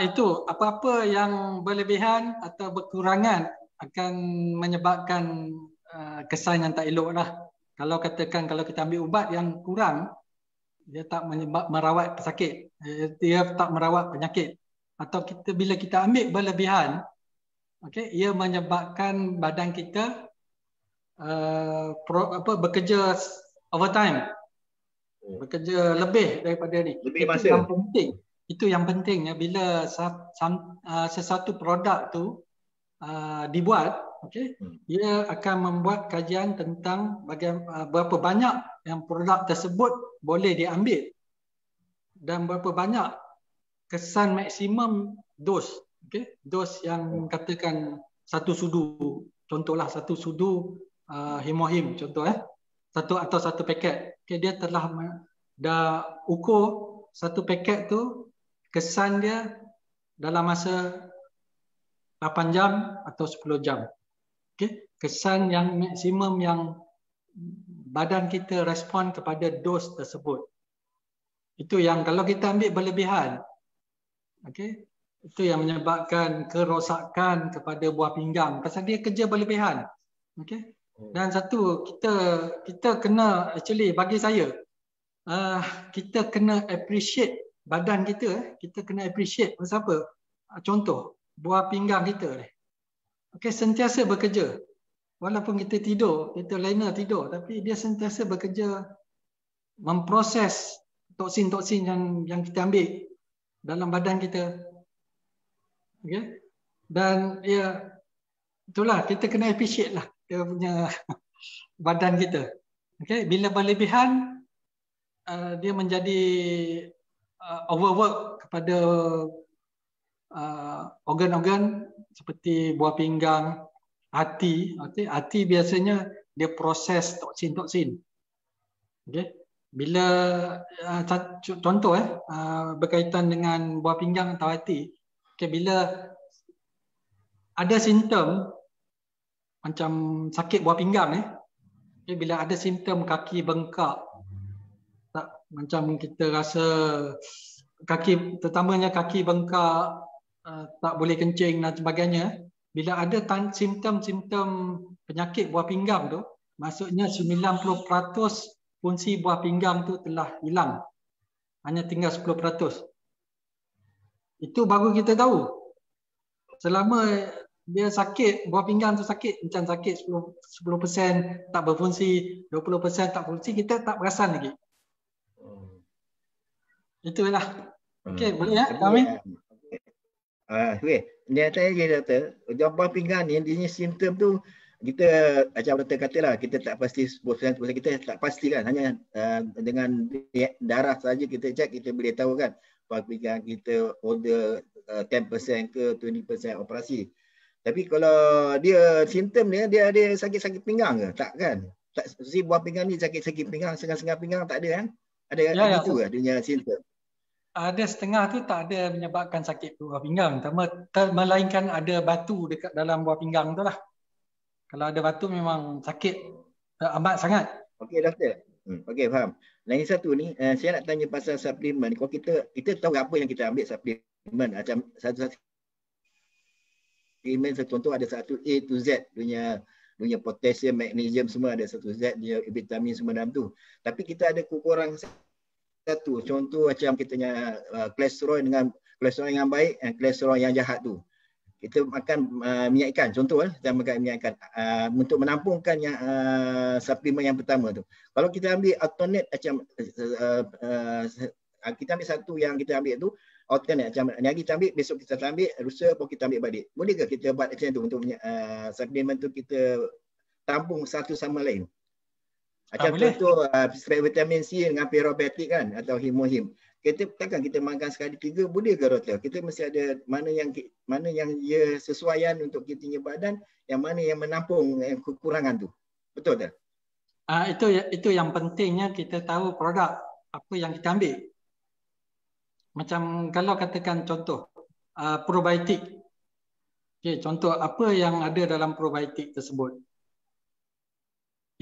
Itu apa-apa yang berlebihan atau berkurangan akan menyebabkan kesan yang tak elok lah. Kalau katakan kalau kita ambil ubat yang kurang, dia tak merawat pesakit, dia tak merawat penyakit. Atau bila kita ambil berlebihan, okay, ia menyebabkan badan kita bekerja overtime, bekerja lebih daripada ni. Lebih itu masa. Yang penting. Itu yang penting ya, bila sesuatu produk tu dibuat, okay, dia akan membuat kajian tentang berapa banyak yang produk tersebut boleh diambil dan berapa banyak kesan maksimum dos, okay, dos yang katakan satu sudu, contohlah satu sudu himohim contoh satu paket, okay, dia telah dah ukur satu paket tu kesan dia dalam masa 8 jam atau 10 jam. Okay? Kesan yang maksimum yang badan kita respon kepada dos tersebut. Itu yang kalau kita ambil berlebihan, okay, itu yang menyebabkan kerosakan kepada buah pinggang. Pasal dia kerja berlebihan. Okay? Dan satu, kita kena, actually bagi saya, kita kena appreciate badan kita, kita kena appreciate pasal apa? Contoh, buah pinggang kita ni. Okay, sentiasa bekerja. Walaupun kita tidur, kita lena tidur, tapi dia sentiasa bekerja memproses toksin-toksin yang kita ambil dalam badan kita. Okay? Dan ya, itulah, kita kena appreciate lah dia punya badan kita. Okay? Bila berlebihan, dia menjadi overwork kepada organ-organ seperti buah pinggang, hati. Okay. Hati biasanya dia proses toksin-toksin. Okay. Bila contoh berkaitan dengan buah pinggang atau hati, okay, bila ada simptom macam sakit buah pinggang, okay, bila ada simptom kaki bengkak, macam kita rasa kaki, terutamanya kaki bengkak, tak boleh kencing dan sebagainya. Bila ada simptom-simptom penyakit buah pinggang tu, maksudnya 90% fungsi buah pinggang tu telah hilang. Hanya tinggal 10%. Itu baru kita tahu. Selama dia sakit, buah pinggang tu sakit, macam sakit 10% tak berfungsi, 20% tak berfungsi, kita tak perasan lagi. Itulah. Okey, boleh ya kami? Okey. Ni saya je doktor, buah pinggang ni dia simptom tu kita macam doktor katalah, kita tak pasti 10% kita tak pastikan, hanya dengan darah saja kita cek, kita boleh tahu kan buah pinggang kita order 10% ke 20% operasi. Tapi kalau dia simptom dia ada sakit-sakit pinggang ke? Tak kan? Tak, si buah pinggang ni sakit-sakit pinggang, sengal-sengal pinggang tak ada kan? Ada gitu ke dia simptom? Ada setengah tu tak ada menyebabkan sakit buah pinggang, melainkan ada batu dekat dalam buah pinggang tu lah. Kalau ada batu memang sakit amat sangat. Okey doktor. Okey, faham. Lagi satu ni, saya nak tanya pasal suplemen. Kalau kita tahu apa yang kita ambil suplemen, macam satu suplemen contoh ada satu A to Z, dunia potassium, magnesium semua ada satu Z, dia vitamin semua dalam tu. Tapi kita ada kekurangan satu, contoh macam kita punya kolesterol yang baik dan kolesterol yang jahat tu. Kita makan minyak ikan, contoh kita makan minyak ikan untuk menampungkan yang suplemen yang pertama tu. Kalau kita ambil alternate macam kita ambil satu yang kita ambil tu alternate, macam hari kita ambil, besok kita ambil, lusa pun kita ambil balik. Boleh ke kita buat macam tu untuk suplemen tu kita tampung satu sama lain? Macam contoh vitamin C dengan pyrobatic kan, atau himohim. Takkan kita makan sekali 3, boleh ke doktor? Kita mesti ada mana yang dia sesuaian untuk kita punya badan, yang mana yang menampung kekurangan tu. Betul tak? Itu yang pentingnya kita tahu produk apa yang kita ambil. Macam kalau katakan contoh probiotik. Okay, contoh apa yang ada dalam probiotik tersebut.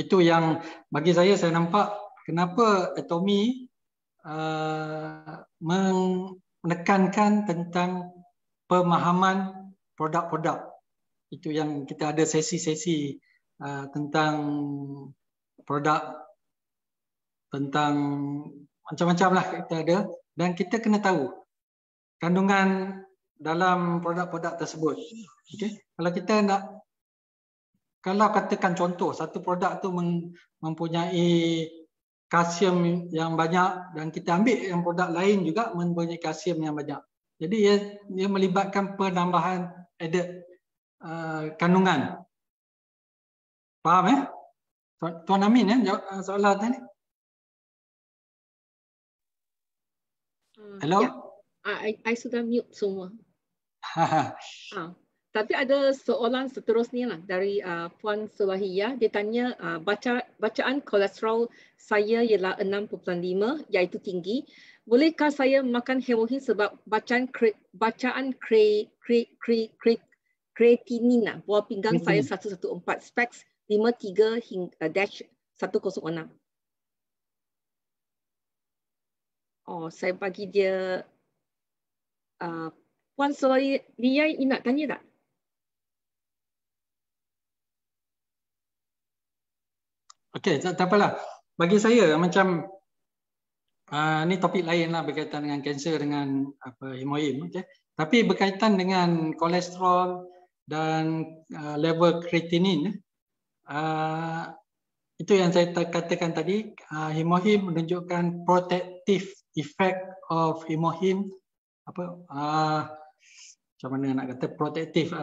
Itu yang bagi saya nampak kenapa Atomy menekankan tentang pemahaman produk-produk. Itu yang kita ada sesi-sesi tentang produk, tentang macam-macam lah kita ada, dan kita kena tahu kandungan dalam produk-produk tersebut. Okay? Kalau katakan contoh satu produk tu mempunyai kalsium yang banyak dan kita ambil yang produk lain juga mempunyai kalsium yang banyak. Jadi dia melibatkan penambahan added kandungan. Faham Tuan Amin jawab soalan tadi. Hello? Ya, I sudah mute semua. Tapi ada soalan seterusnya lah dari Puan Sulahiyah. Dia tanya bacaan kolesterol saya ialah 6.5 iaitu tinggi. Bolehkah saya makan hemoglobin sebab bacaan kreatinin buah pinggang saya 114 specs 53-106. Oh, saya bagi dia Puan Sulahiyah nak tanya tak? Okey, tak apalah. Bagi saya macam ni topik lain lah berkaitan dengan kanser dengan hemoglobin. Okay. Tapi berkaitan dengan kolesterol dan level kreatinin, itu yang saya katakan tadi, hemoglobin menunjukkan protective effect of hemoglobin. Macam mana nak kata protective?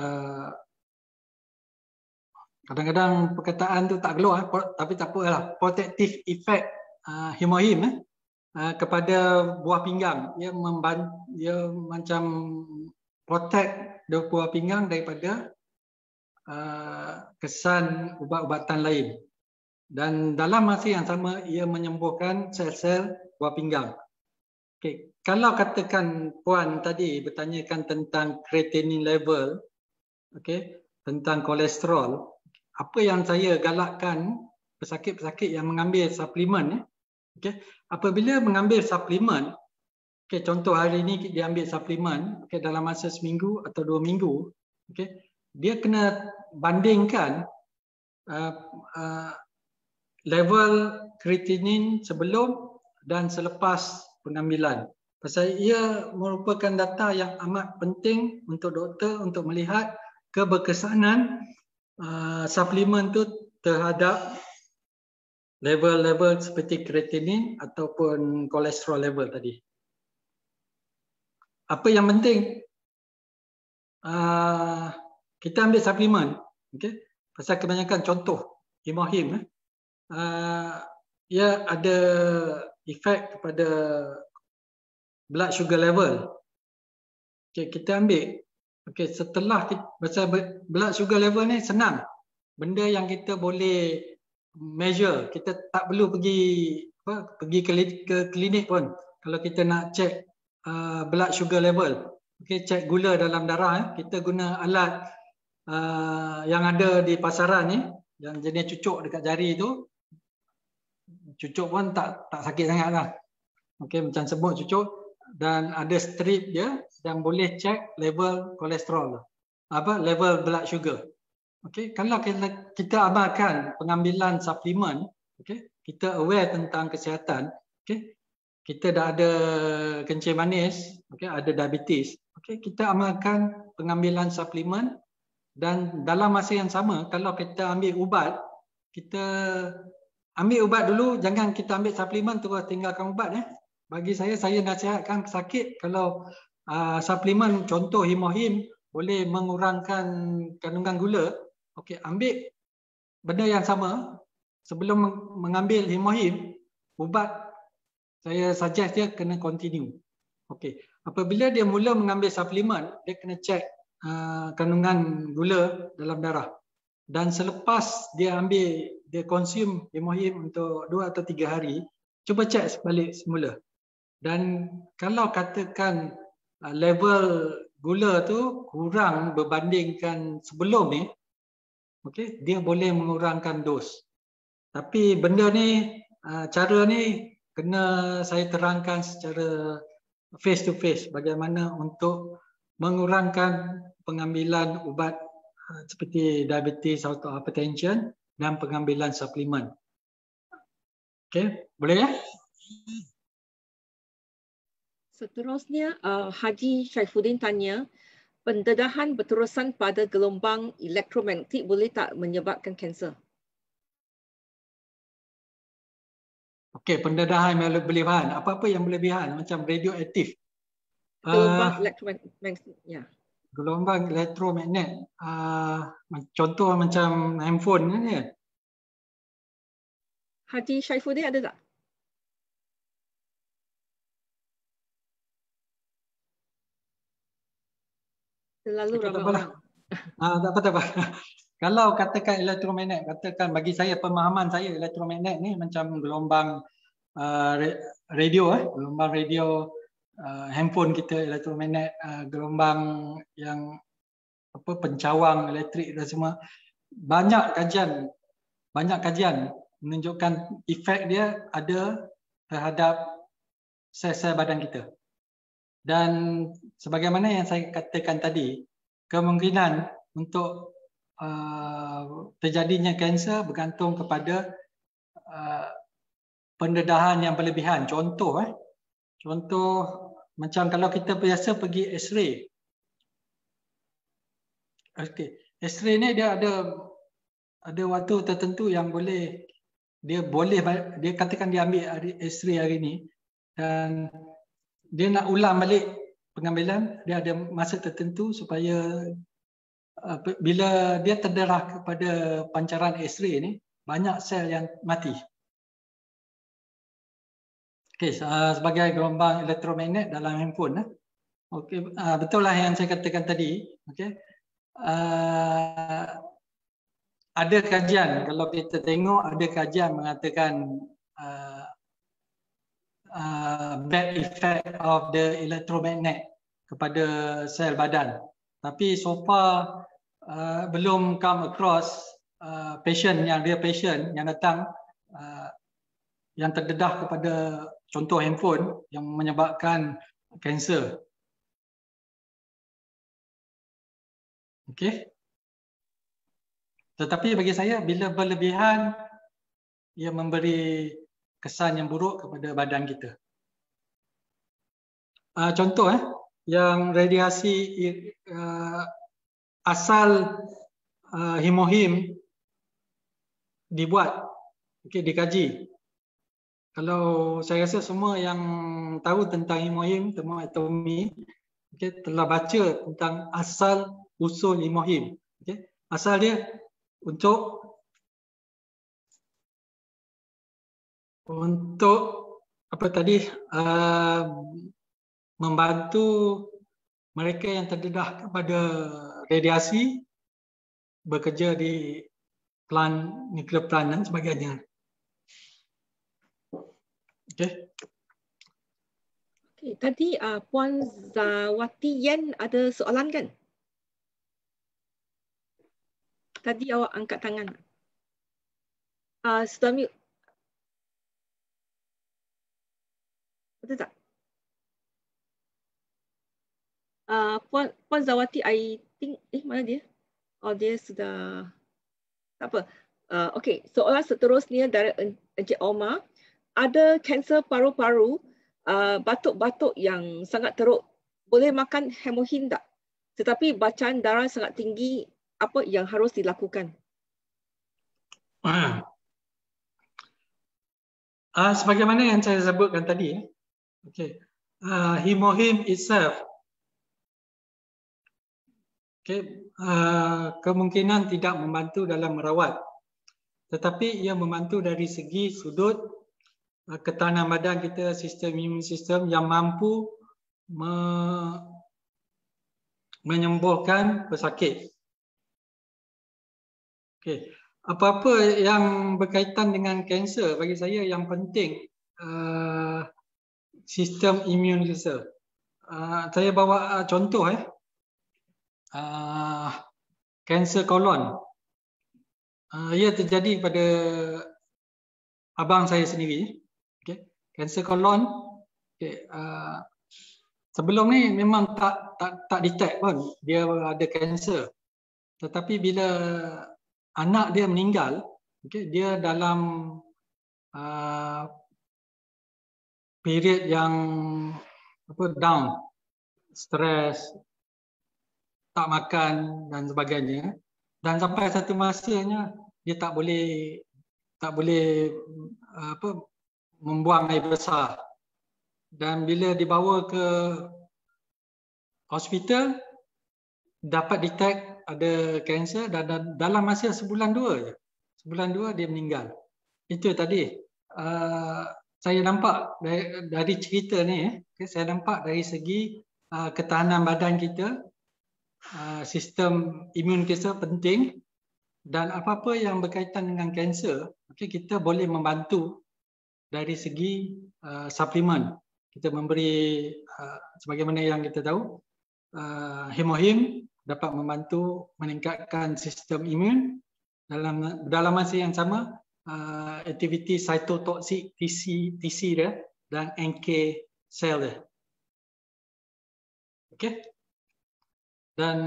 Kadang-kadang perkataan tu tak keluar, tapi tak apalah. Protective effect hemoglobin kepada buah pinggang. Dia macam protect buah pinggang daripada kesan ubat-ubatan lain. Dan dalam masa yang sama ia menyembuhkan sel-sel buah pinggang. Okay. Kalau katakan Puan tadi bertanyakan tentang creatinine level, okay, tentang kolesterol, apa yang saya galakkan pesakit-pesakit yang mengambil suplemen, okay, apabila mengambil suplemen, okay, contoh hari ini dia ambil suplemen, okay, dalam masa seminggu atau 2 minggu, okay, dia kena bandingkan level kreatinin sebelum dan selepas pengambilan. Pasal ia merupakan data yang amat penting untuk doktor untuk melihat keberkesanan suplemen tu terhadap level-level seperti kreatinin ataupun kolesterol level tadi. Apa yang penting kita ambil suplemen, okay? Pasal kebanyakan contoh hemoglobin, ia ada efek kepada blood sugar level. Okay, kita ambil. Okay, setelah pasal blood sugar level ni senang. Benda yang kita boleh measure. Kita tak perlu pergi ke klinik pun. Kalau kita nak check blood sugar level. Okay, check gula dalam darah. Kita guna alat yang ada di pasaran ni. Yang jenis cucuk dekat jari tu. Cucuk pun tak sakit sangat lah. Okay, macam semut cucuk. Dan ada strip dia yang boleh check level kolesterol, level blood sugar. Okay, kalau kita amalkan pengambilan suplemen, okay, kita aware tentang kesihatan, okay, kita dah ada kencing manis, okay, ada diabetes, okay, kita amalkan pengambilan suplemen dan dalam masa yang sama, kalau kita ambil ubat, kita ambil ubat dulu, jangan kita ambil suplemen terus tinggalkan ubat. Bagi saya nasihatkan pesakit kalau suplemen contoh hemoglobin boleh mengurangkan kandungan gula, okey, ambil benda yang sama sebelum mengambil hemoglobin, ubat saya suggest dia kena continue. Okey, apabila dia mula mengambil suplemen, dia kena check kandungan gula dalam darah. Dan selepas dia ambil dia consume hemohim untuk 2 atau 3 hari, cuba cek balik semula. Dan kalau katakan level gula tu kurang berbandingkan sebelum ni, okey, dia boleh mengurangkan dos. Tapi benda ni, cara ni kena saya terangkan secara face to face bagaimana untuk mengurangkan pengambilan ubat seperti diabetes atau hypertension dan pengambilan suplemen. Okey, boleh ya? Seterusnya, Haji Syaifuddin tanya, pendedahan berterusan pada gelombang elektromagnetik boleh tak menyebabkan kanser? Okey, pendedahan yang berlebihan. Apa-apa yang berlebihan macam radioaktif. Gelombang elektromagnetik, ya. Gelombang elektromagnet. Contoh macam handphone ni kan. Haji Syaifuddin ada tak? Terlalu ramai orang. Tak apa. Kalau katakan elektromagnet, katakan bagi saya, pemahaman saya elektromagnet ni macam gelombang radio, gelombang radio handphone kita, elektromagnet, gelombang yang pencawang elektrik dan semua. Banyak kajian menunjukkan efek dia ada terhadap sel-sel badan kita. Dan sebagaimana yang saya katakan tadi, kemungkinan untuk terjadinya kanser bergantung kepada pendedahan yang berlebihan. Contoh macam kalau kita biasa pergi X-ray. Okey, X-ray ni dia ada waktu tertentu yang dia katakan dia ambil X-ray hari ni dan dia nak ulang balik pengambilan, dia ada masa tertentu supaya bila dia terderah kepada pancaran X-ray ni, banyak sel yang mati. Okey, sebagai gelombang elektromagnet dalam handphone. Okey, betul lah yang saya katakan tadi. Okey, ada kajian, kalau kita tengok ada kajian mengatakan bad effect of the electromagnet kepada sel badan. Tapi so far belum come across patient yang datang yang terdedah kepada contoh handphone yang menyebabkan kanser. Okey. Tetapi bagi saya bila berlebihan ia memberi kesan yang buruk kepada badan kita. Contoh yang radiasi asal hemohim dibuat, dikaji. Kalau saya rasa semua yang tahu tentang hemohim, temu atomi, telah baca tentang asal usul hemohim. Asal dia untuk apa tadi, membantu mereka yang terdedah kepada radiasi bekerja di nuclear plant dan sebagainya. Okey. Okay, tadi Puan Zawati Yen ada soalan kan? Tadi awak angkat tangan. Sudah mute. Betul tak? Puan Zawati, I think, mana dia? Oh, dia sudah, tak apa. Okey, soalan seterusnya dari Encik Omar. Ada kanser paru-paru, batuk-batuk yang sangat teruk. Boleh makan hemohim tak? Tetapi bacaan darah sangat tinggi, apa yang harus dilakukan? Sebagaimana yang saya sebutkan tadi, hemohim itself, kemungkinan tidak membantu dalam merawat, tetapi ia membantu dari segi sudut ketahanan badan kita, sistem imun sistem yang mampu menyembuhkan pesakit. apa-apa yang berkaitan dengan kanser bagi saya yang penting sistem imun kita. Saya bawa contoh kanser kolon. Ia terjadi pada abang saya sendiri. Okay. Kanser kolon. Okay. Sebelum ni memang tak detect pun dia ada kanser. Tetapi bila anak dia meninggal, okay, dia dalam period yang down, stres, tak makan dan sebagainya, dan sampai satu masanya dia tak boleh membuang air besar, dan bila dibawa ke hospital dapat detect ada kanser, dan dalam masa sebulan dua dia meninggal. Itu tadi saya nampak dari cerita ni, saya nampak dari segi ketahanan badan kita, sistem imun kita penting, dan apa-apa yang berkaitan dengan kanser, kita boleh membantu dari segi suplemen. Kita memberi sebagaimana yang kita tahu, hemohim dapat membantu meningkatkan sistem imun. Dalam masa yang sama, aktiviti cytotoxic TC dia dan NK cell dia. Okey. Dan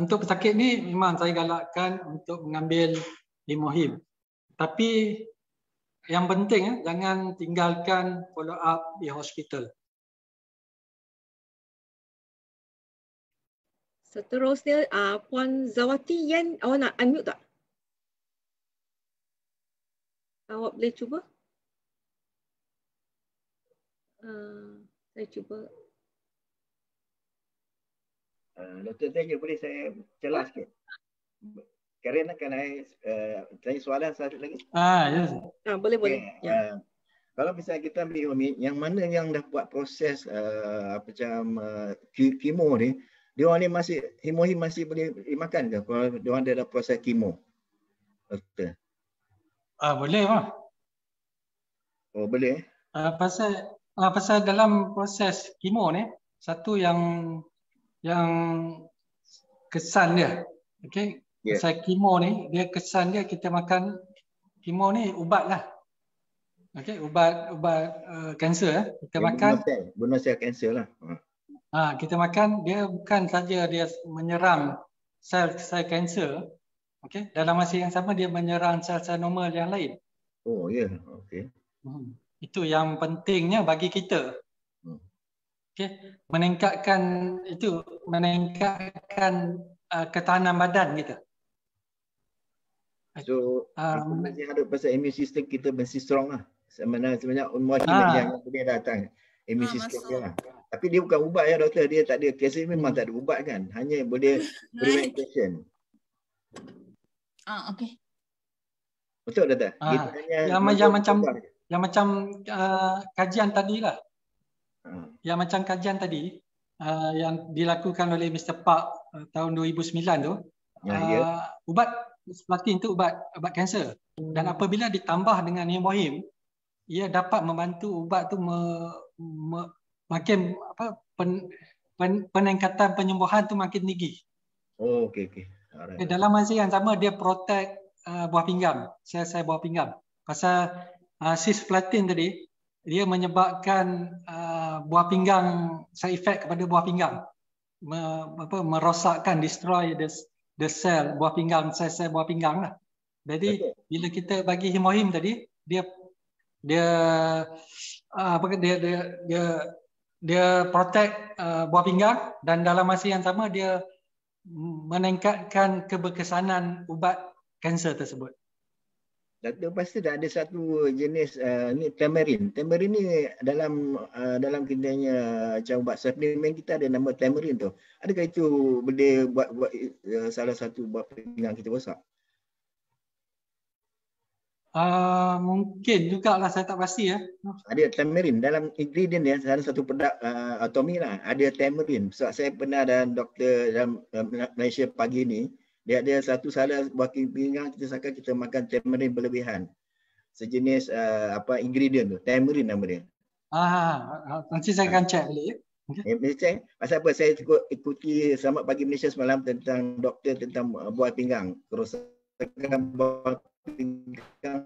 untuk pesakit ni memang saya galakkan untuk mengambil hemohim. Tapi yang penting jangan tinggalkan follow up di hospital. Seterusnya Puan Zawati Yan, awak nak unmute tak? Awak boleh cuba? Saya cuba. Dr. Teja, boleh saya celah sikit? Karen, akan tanya soalan satu lagi? Yes. Boleh. Okay. Kalau misalnya kita ambil yang mana yang dah buat proses macam kemo ni, dia orang ni masih hemohim masih boleh dimakan ke kalau dia orang ada proses kemo? Doktor. Boleh bang. Oh, boleh. Pasal dalam proses kemo ni, satu yang kesan dia, okey. Yeah. Pasal kemo ni, dia kesan dia kita makan kemo ni ubat lah. Okey, ubat kanser kita makan. Bunuh sel kanser lah. Kita makan, dia bukan saja dia menyerang sel kanser, okey, dalam masa yang sama dia menyerang sel-sel normal yang lain. Oh ya, okey. Itu yang pentingnya bagi kita. Okey, meningkatkan ketahanan badan kita. So, yang ada pasal immune system kita mesti strong lah. Sebenarnya umur yang boleh datang immune system dia lah. Tapi dia bukan ubat ya doktor, dia tak ada kanser, memang tak ada ubat kan, hanya boleh prevention. Okey. Betul doktor? Yang macam kajian tadilah. Yang macam kajian tadi yang dilakukan oleh Mr. Park tahun 2009 tu, ubat cisplatin tu ubat kanser, dan apabila ditambah dengan hemohim, ia dapat membantu ubat tu makin peningkatan penyembuhan tu makin tinggi. Oh, okey. Dalam masa yang sama dia protect buah pinggang, sel-sel buah pinggang. Pasal cisplatin tadi dia menyebabkan buah pinggang, side effect kepada buah pinggang, merosakkan, destroy the cell buah pinggang, sel-sel buah pinggang lah. Jadi bila kita bagi hemohim tadi, dia protect buah pinggang, dan dalam masa yang sama dia meningkatkan keberkesanan ubat kanser tersebut. Doktor, pasti dah ada satu jenis ni tamarin. Tamarin ni dalam kitanya macam ubat suplemen kita ada nama tamarin tu. Adakah itu boleh buat salah satu buat pinggang kita rosak? Mungkin jugalah, saya tak pasti ya. Ada tamarin dalam ingredient dia, salah satu produk Atomy lah, ada tamarin. Sebab saya pernah dan doktor dalam Malaysia pagi ni, Dia ada satu salah buah pinggang kita sangka kita makan tamarin berlebihan. Sejenis ingredient tu, tamarin nama dia. Nanti saya akan check balik. Okay. Pasal apa saya ikuti Selamat Pagi Malaysia semalam tentang doktor tentang buah pinggang, kerosakan buah pinggang.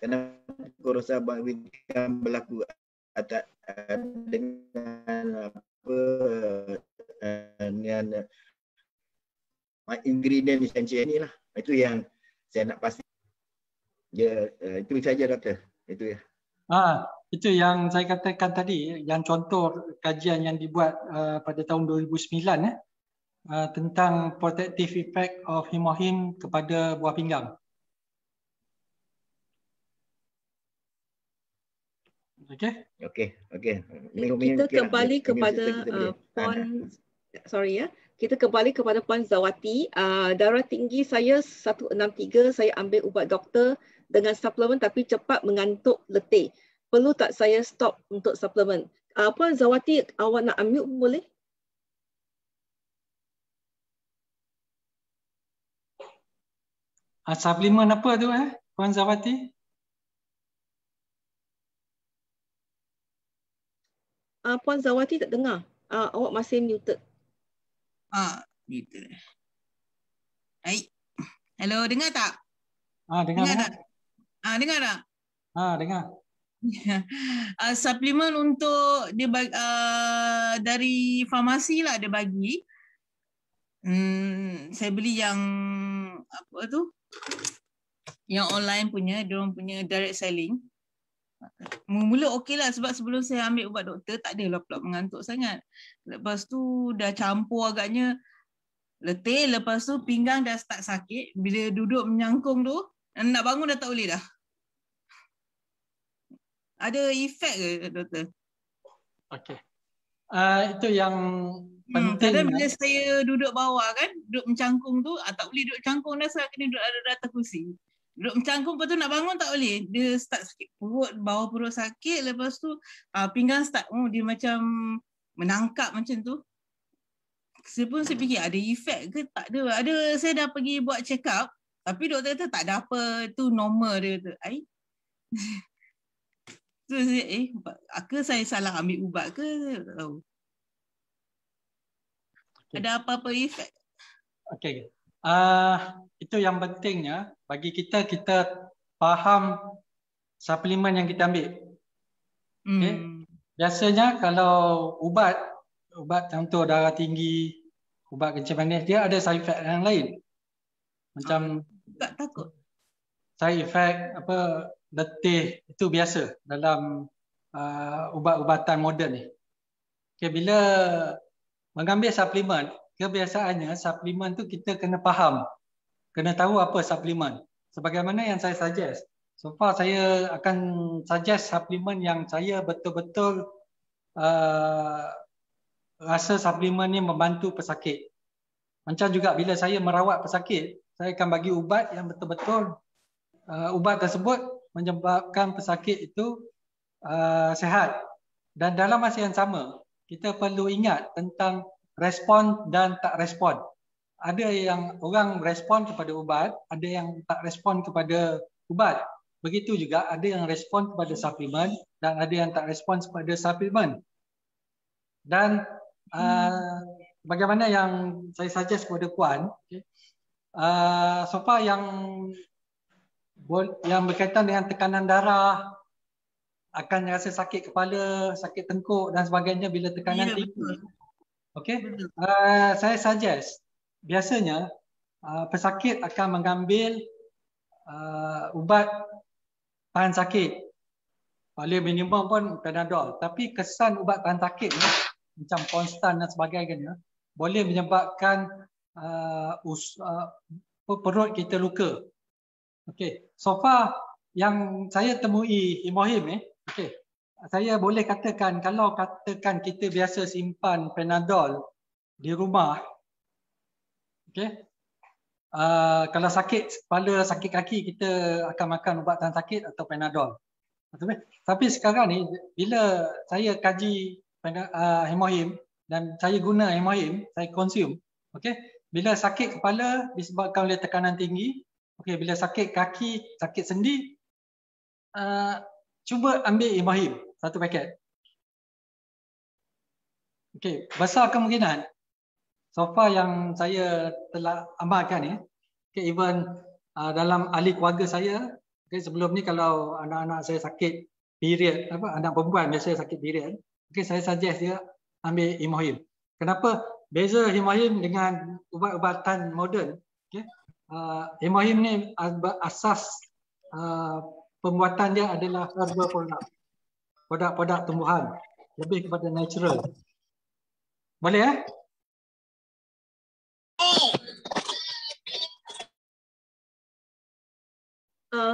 Kenapa kerosakan buah pinggang berlaku dengan dengan ingredient esensial ni lah. Itu yang saya nak pasti. Itu saja doktor. Itu ya. Itu yang saya katakan tadi, yang contoh kajian yang dibuat pada tahun 2009 tentang protective effect of hemohim kepada buah pinggang. Okey. Kita kembali kepada kita kembali kepada Puan Zawati. Darah tinggi saya 163, saya ambil ubat doktor dengan suplemen tapi cepat mengantuk, letih. Perlu tak saya stop untuk suplemen? Puan Zawati, awak nak unmute boleh? Suplemen apa tu Puan Zawati? Puan Zawati tak dengar. Awak masih muted. Muted. Baik. Hello, dengar tak? Dengar tak? Dengar tak? Dengar. Suplemen untuk dia dari farmasi lah dia bagi. Saya beli yang apa tu? Yang online punya, diorang punya direct selling. Mula okey lah sebab sebelum saya ambil ubat doktor tak adalah pula mengantuk sangat. Lepas tu dah campur agaknya letih, lepas tu pinggang dah start sakit. Bila duduk menyangkung tu, nak bangun dah tak boleh dah. Ada efek ke doktor? Okey. Itu yang penting. Kadang bila saya duduk bawah kan, duduk mencangkung tu, tak boleh duduk cangkung dah sebab kena duduk ada atas kursi. Duduk mencangkung, lepas tu nak bangun tak boleh. Dia start sakit perut, bawah perut sakit. Lepas tu pinggang start, dia macam menangkap macam tu. Saya fikir ada efek ke? Tak ada. Saya dah pergi buat check up. Tapi doktor kata tak ada apa. Itu normal dia kata. So, ke saya salah ambil ubat ke? Saya tak tahu. Ada apa-apa efek? Okey. Itu yang pentingnya bagi kita faham suplemen yang kita ambil. Okay? Biasanya kalau ubat contoh darah tinggi, ubat kencing manis, dia ada side effect yang lain. Macam tak takut. Side effect letih, itu biasa dalam ubat-ubatan moden ni. Okay, bila mengambil suplemen, kebiasaannya suplemen tu kita kena faham. Kena tahu apa suplemen. Sebagaimana yang saya suggest. So far saya akan suggest suplemen yang saya betul-betul rasa suplemen ni membantu pesakit. Macam juga bila saya merawat pesakit, saya akan bagi ubat yang betul-betul ubat tersebut menyebabkan pesakit itu sihat. Dan dalam masa yang sama, kita perlu ingat tentang respon dan tak respon. Ada yang orang respon kepada ubat, ada yang tak respon kepada ubat. Begitu juga ada yang respon kepada suplemen dan ada yang tak respon kepada suplemen. Dan bagaimana yang saya suggest kepada puan, so far yang berkaitan dengan tekanan darah, akan rasa sakit kepala, sakit tengkuk dan sebagainya bila tekanan tinggi. Okey, saya suggest biasanya pesakit akan mengambil ubat tahan sakit. Paling minimum pun Panadol. Tapi kesan ubat tahan sakit ni macam Konstan dan sebagainya boleh menyebabkan perut kita luka. Okey, so far yang saya temui hemohim ni, okey, saya boleh katakan kalau katakan kita biasa simpan Panadol di rumah, okey, kalau sakit kepala, sakit kaki, kita akan makan ubat tahan sakit atau Panadol. Tapi sekarang ni bila saya kaji hemohim dan saya guna hemohim, saya consume, okey, Bila sakit kepala disebabkan oleh tekanan tinggi, okey, bila sakit kaki, sakit sendi, cuba ambil Imahim 1 paket. Okey, besar kemungkinan so far yang saya telah amalkan ni, okay, even dalam ahli keluarga saya, okay, sebelum ni kalau anak-anak saya sakit period, anak perempuan biasa sakit period, okay, saya suggest dia ambil Imahim. Kenapa? Beza Imahim dengan ubat-ubatan moden. Okay. Imahim ni asas pembuatan dia adalah herbal product, produk-produk tumbuhan, lebih kepada natural. Boleh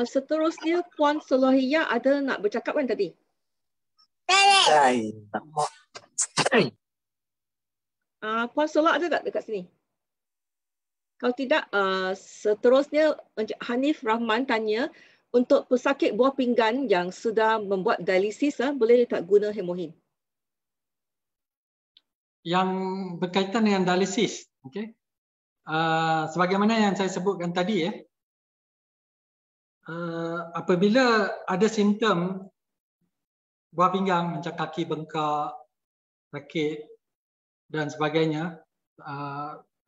Seterusnya Puan Solohiyah ada nak bercakap kan tadi? Puan Solah ada tak dekat sini? Kalau tidak, seterusnya Encik Hanif Rahman tanya, untuk pesakit buah pinggan yang sudah membuat dialisis, boleh tak guna Hemohim? Yang berkaitan dengan dialisis, okay. Sebagaimana yang saya sebutkan tadi, apabila ada simptom buah pinggang macam kaki bengkak, sakit dan sebagainya,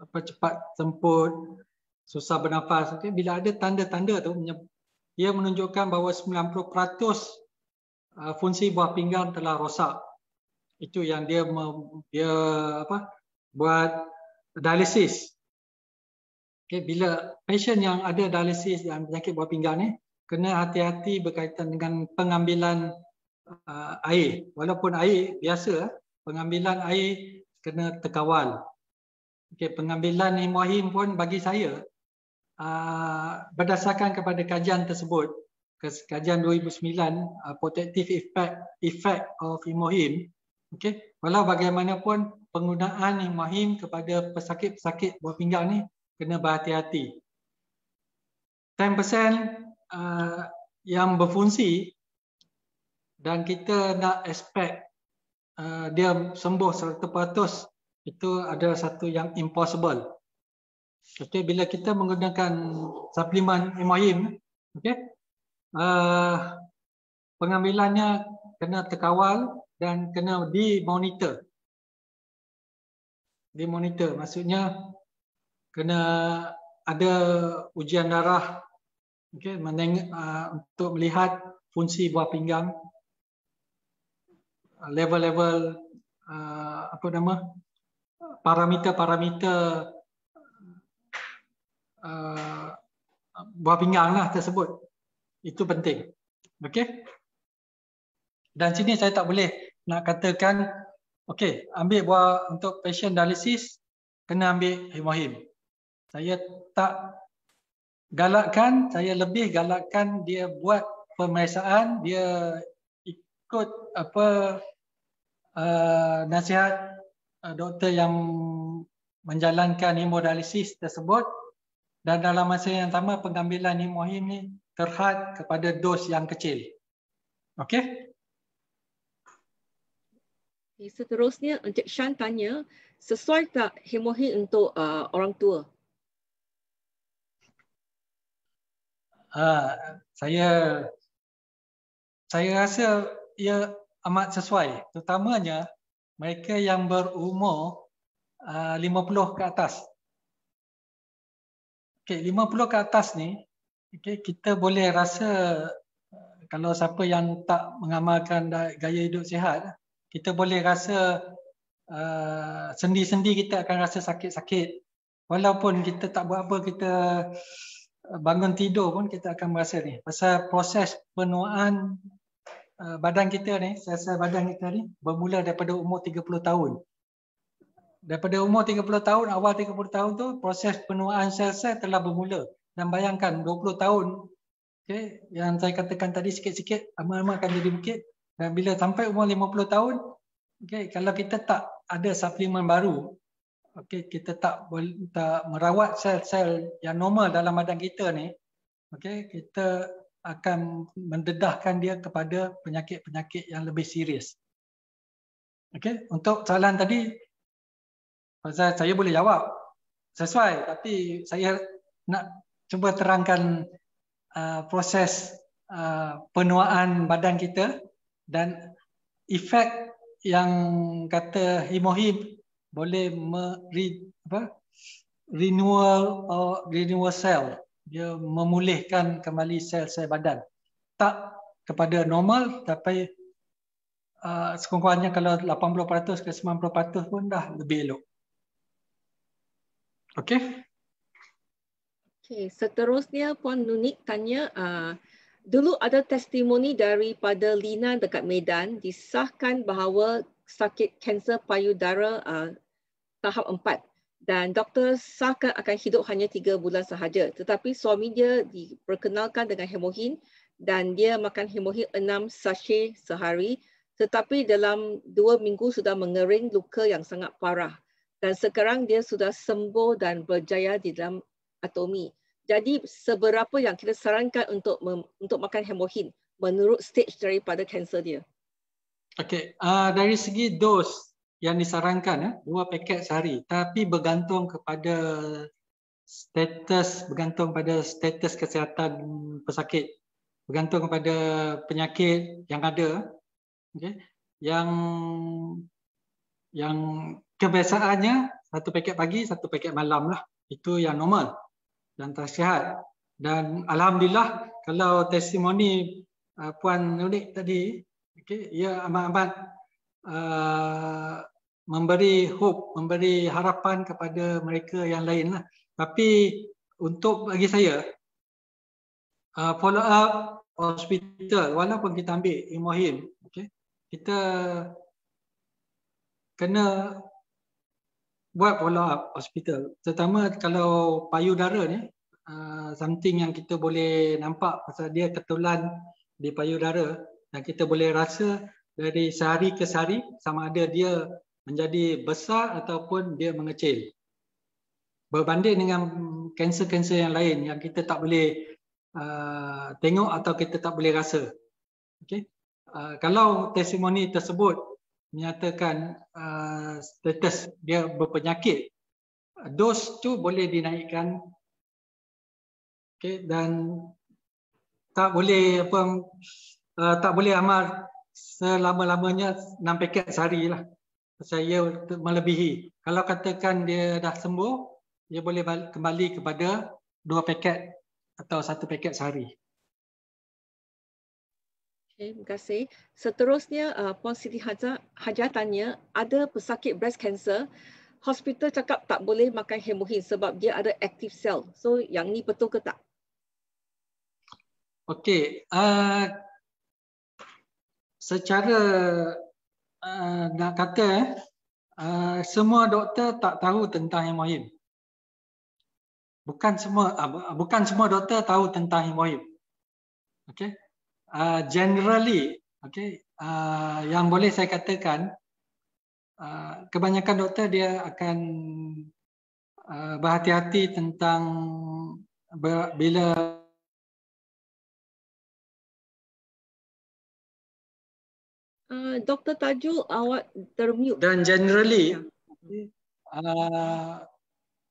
cepat semput, susah bernafas, okay. Bila ada tanda-tanda tu, dia menunjukkan bahawa 90% fungsi buah pinggang telah rosak. Itu yang dia buat dialisis. Okay, bila pasien yang ada dialisis dan penyakit buah pinggang ni, kena hati-hati berkaitan dengan pengambilan air. Walaupun air biasa, pengambilan air kena terkawal. Okay, pengambilan Imahim pun bagi saya, berdasarkan kepada kajian tersebut, kajian 2009, protective effect of Imahim, okay, walau bagaimanapun penggunaan Imahim kepada pesakit-pesakit buah pinggang ni kena berhati-hati. 10% yang berfungsi dan kita nak expect dia sembuh 100%, itu adalah satu yang impossible. Okay, bila kita menggunakan suplemen Imahim, okay, pengambilannya kena terkawal dan kena dimonitor. Dimonitor maksudnya kena ada ujian darah, okay, untuk melihat fungsi buah pinggang, level-level parameter buah pinggang lah tersebut. Itu penting. Okey. Dan sini saya tak boleh nak katakan okey, ambil buah untuk pasien dialisis kena ambil Imahim. Saya tak galakkan, saya lebih galakkan dia buat pemeriksaan, dia ikut nasihat doktor yang menjalankan hemodialisis tersebut, dan dalam masa yang sama pengambilan Imahim ni terhad kepada dos yang kecil. Okey? Seterusnya Encik Shan tanya, sesuai tak Hemohim untuk orang tua? Saya rasa ia amat sesuai, terutamanya mereka yang berumur 50 ke atas. Okay, 50 ke atas ni, okay, kita boleh rasa, kalau siapa yang tak mengamalkan gaya hidup sihat, kita boleh rasa sendi-sendi kita akan rasa sakit-sakit. Walaupun kita tak buat apa, kita bangun tidur pun kita akan merasa ni. Pasal proses penuaan badan kita ni, sel-sel badan kita ni bermula daripada umur 30 tahun. Daripada umur 30 tahun, awal 30 tahun tu proses penuaan sel-sel telah bermula. Dan bayangkan 20 tahun, okay, yang saya katakan tadi sikit-sikit, lama-lama akan jadi bukit. Dan bila sampai umur 50 tahun, okay, kalau kita tak ada suplemen baru, okay, kita tak merawat sel-sel yang normal dalam badan kita ni, okay, kita akan mendedahkan dia kepada penyakit-penyakit yang lebih serius. Okay, untuk soalan tadi, saya boleh jawab. sesuai, tapi saya nak cuba terangkan proses penuaan badan kita dan efek yang kata hemohim boleh renewal sel, dia memulihkan kembali sel-sel badan, tak kepada normal, tapi sekurang-kurangnya kalau 80% ke 90% pun dah lebih elok. Okey. Okey, seterusnya Puan Nunik tanya, dulu ada testimoni daripada Lina dekat Medan disahkan bahawa sakit kanser payudara tahap 4 dan doktor sahkan akan hidup hanya 3 bulan sahaja, tetapi suami dia diperkenalkan dengan hemohin dan dia makan hemohin 6 sachet sehari, tetapi dalam 2 minggu sudah mengering luka yang sangat parah dan sekarang dia sudah sembuh dan berjaya di dalam atomi. Jadi seberapa yang kita sarankan untuk makan hemohin menurut stage daripada kanser dia? Okey, dari segi dos yang disarankan 2 paket sehari, tapi bergantung pada status kesihatan pesakit, bergantung kepada penyakit yang ada. Okey, yang kebiasaannya 1 paket pagi, 1 paket malam lah, itu yang normal dan tersihat. Dan alhamdulillah kalau testimoni Puan Nunik tadi, okay, ia amat-amat memberi hope, memberi harapan kepada mereka yang lain lah. Tapi untuk bagi saya, follow up hospital, walaupun kita ambil hemohim, okay, kita kena buat follow up hospital, terutama kalau payudara ni, something yang kita boleh nampak pasal dia ketulan di payudara dan kita boleh rasa dari sehari ke sehari sama ada dia menjadi besar ataupun dia mengecil. Berbanding dengan kanser-kanser yang lain yang kita tak boleh tengok atau kita tak boleh rasa. Okay? Kalau testimoni tersebut menyatakan status dia berpenyakit, dos tu boleh dinaikkan, okay, dan tak boleh amal selama-lamanya 6 paket sehari lah. Saya melebihi. Kalau katakan dia dah sembuh, dia boleh kembali kepada 2 paket atau 1 paket sehari. Okay, terima kasih. Seterusnya, Puan Siti Hajar tanya, ada pesakit breast cancer, hospital cakap tak boleh makan hemohin sebab dia ada active cell. So, yang ni betul ke tak? Okey, secara nak kata semua doktor tak tahu tentang hemohim. Bukan semua doktor tahu tentang hemohim. Okey. Generally, okay, yang boleh saya katakan, kebanyakan doktor dia akan berhati-hati tentang bila Dr. Tajul, awak termute. Dan generally,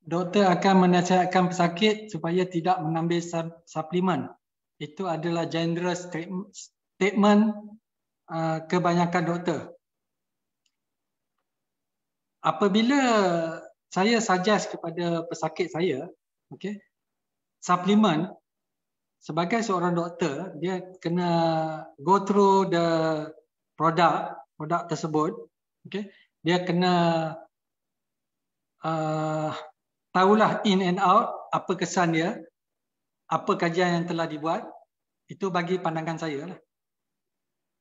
doktor akan menasihatkan pesakit supaya tidak mengambil suplemen. Itu adalah general statement kebanyakan doktor. Apabila saya suggest kepada pesakit saya, okay, suplemen, sebagai seorang doktor, dia kena go through the produk tersebut, okay, dia kena tahulah in and out apa kesan dia, apa kajian yang telah dibuat. Itu bagi pandangan saya lah.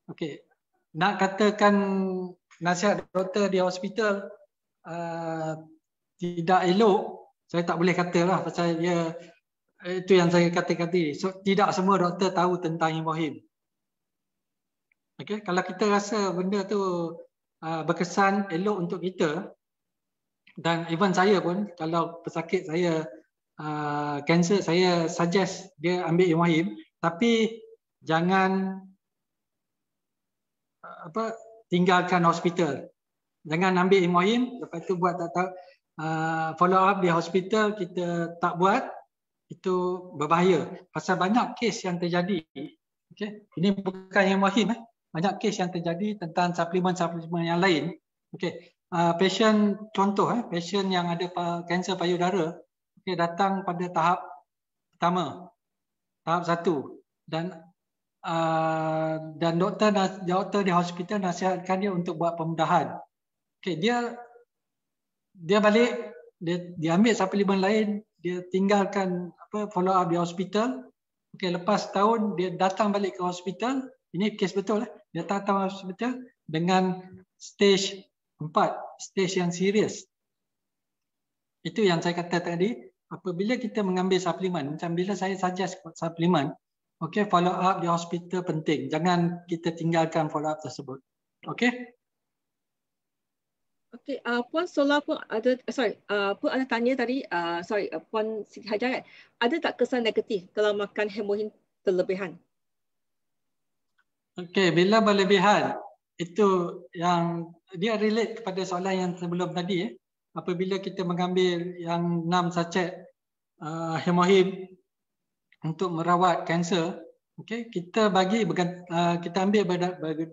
Okey, nak katakan nasihat doktor di hospital tidak elok, saya tak boleh katalah pasal dia, itu yang saya katakan tadi. So, tidak semua doktor tahu tentang hemohim. Okey, kalau kita rasa benda tu berkesan elok untuk kita, dan even saya pun kalau pesakit saya kanser, saya suggest dia ambil hemohim, tapi jangan tinggalkan hospital. Jangan ambil hemohim lepas tu buat tak tahu follow up di hospital kita tak buat, itu berbahaya. Pasal banyak kes yang terjadi. Okay. Ini bukan yang wahim. Banyak kes yang terjadi tentang suplemen-suplemen yang lain. Okay. Pasien contoh, pasien yang ada kanser payudara, okay, datang pada tahap pertama, tahap 1, dan doktor di hospital nasihatkan dia untuk buat pembedahan. Okay, dia balik, dia ambil suplemen lain, dia tinggalkan follow up di hospital. Okay, lepas tahun dia datang balik ke hospital. Ini kes betul, dia datang ke hospital dengan stage 4, stage yang serius. Itu yang saya kata tadi, apabila kita mengambil suplemen, macam bila saya suggest suplemen, okay, follow up di hospital penting. Jangan kita tinggalkan follow up tersebut. Okay? Okay, Puan Sola pun ada, Puan ada tanya tadi, Puan Siti Hajar, ada tak kesan negatif kalau makan hemohin terlebihan? Okay, bila berlebihan, itu yang dia relate kepada soalan yang sebelum tadi. Apabila kita mengambil yang 6 sachet hemohin untuk merawat kanser, okay, kita kita ambil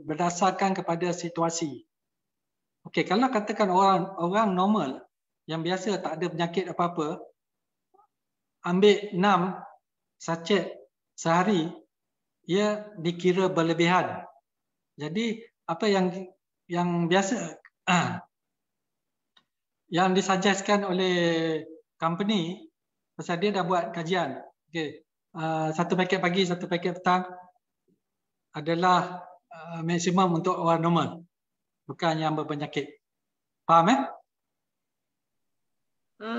berdasarkan kepada situasi. Okey, kalau katakan orang normal yang biasa tak ada penyakit apa-apa, ambil 6 sachet sehari, ia dikira berlebihan. Jadi apa yang biasa yang disuggestkan oleh company, pasal dia dah buat kajian. Okey, 1 paket pagi, 1 paket petang adalah maksimum untuk orang normal. Bukan yang berpenyakit. Faham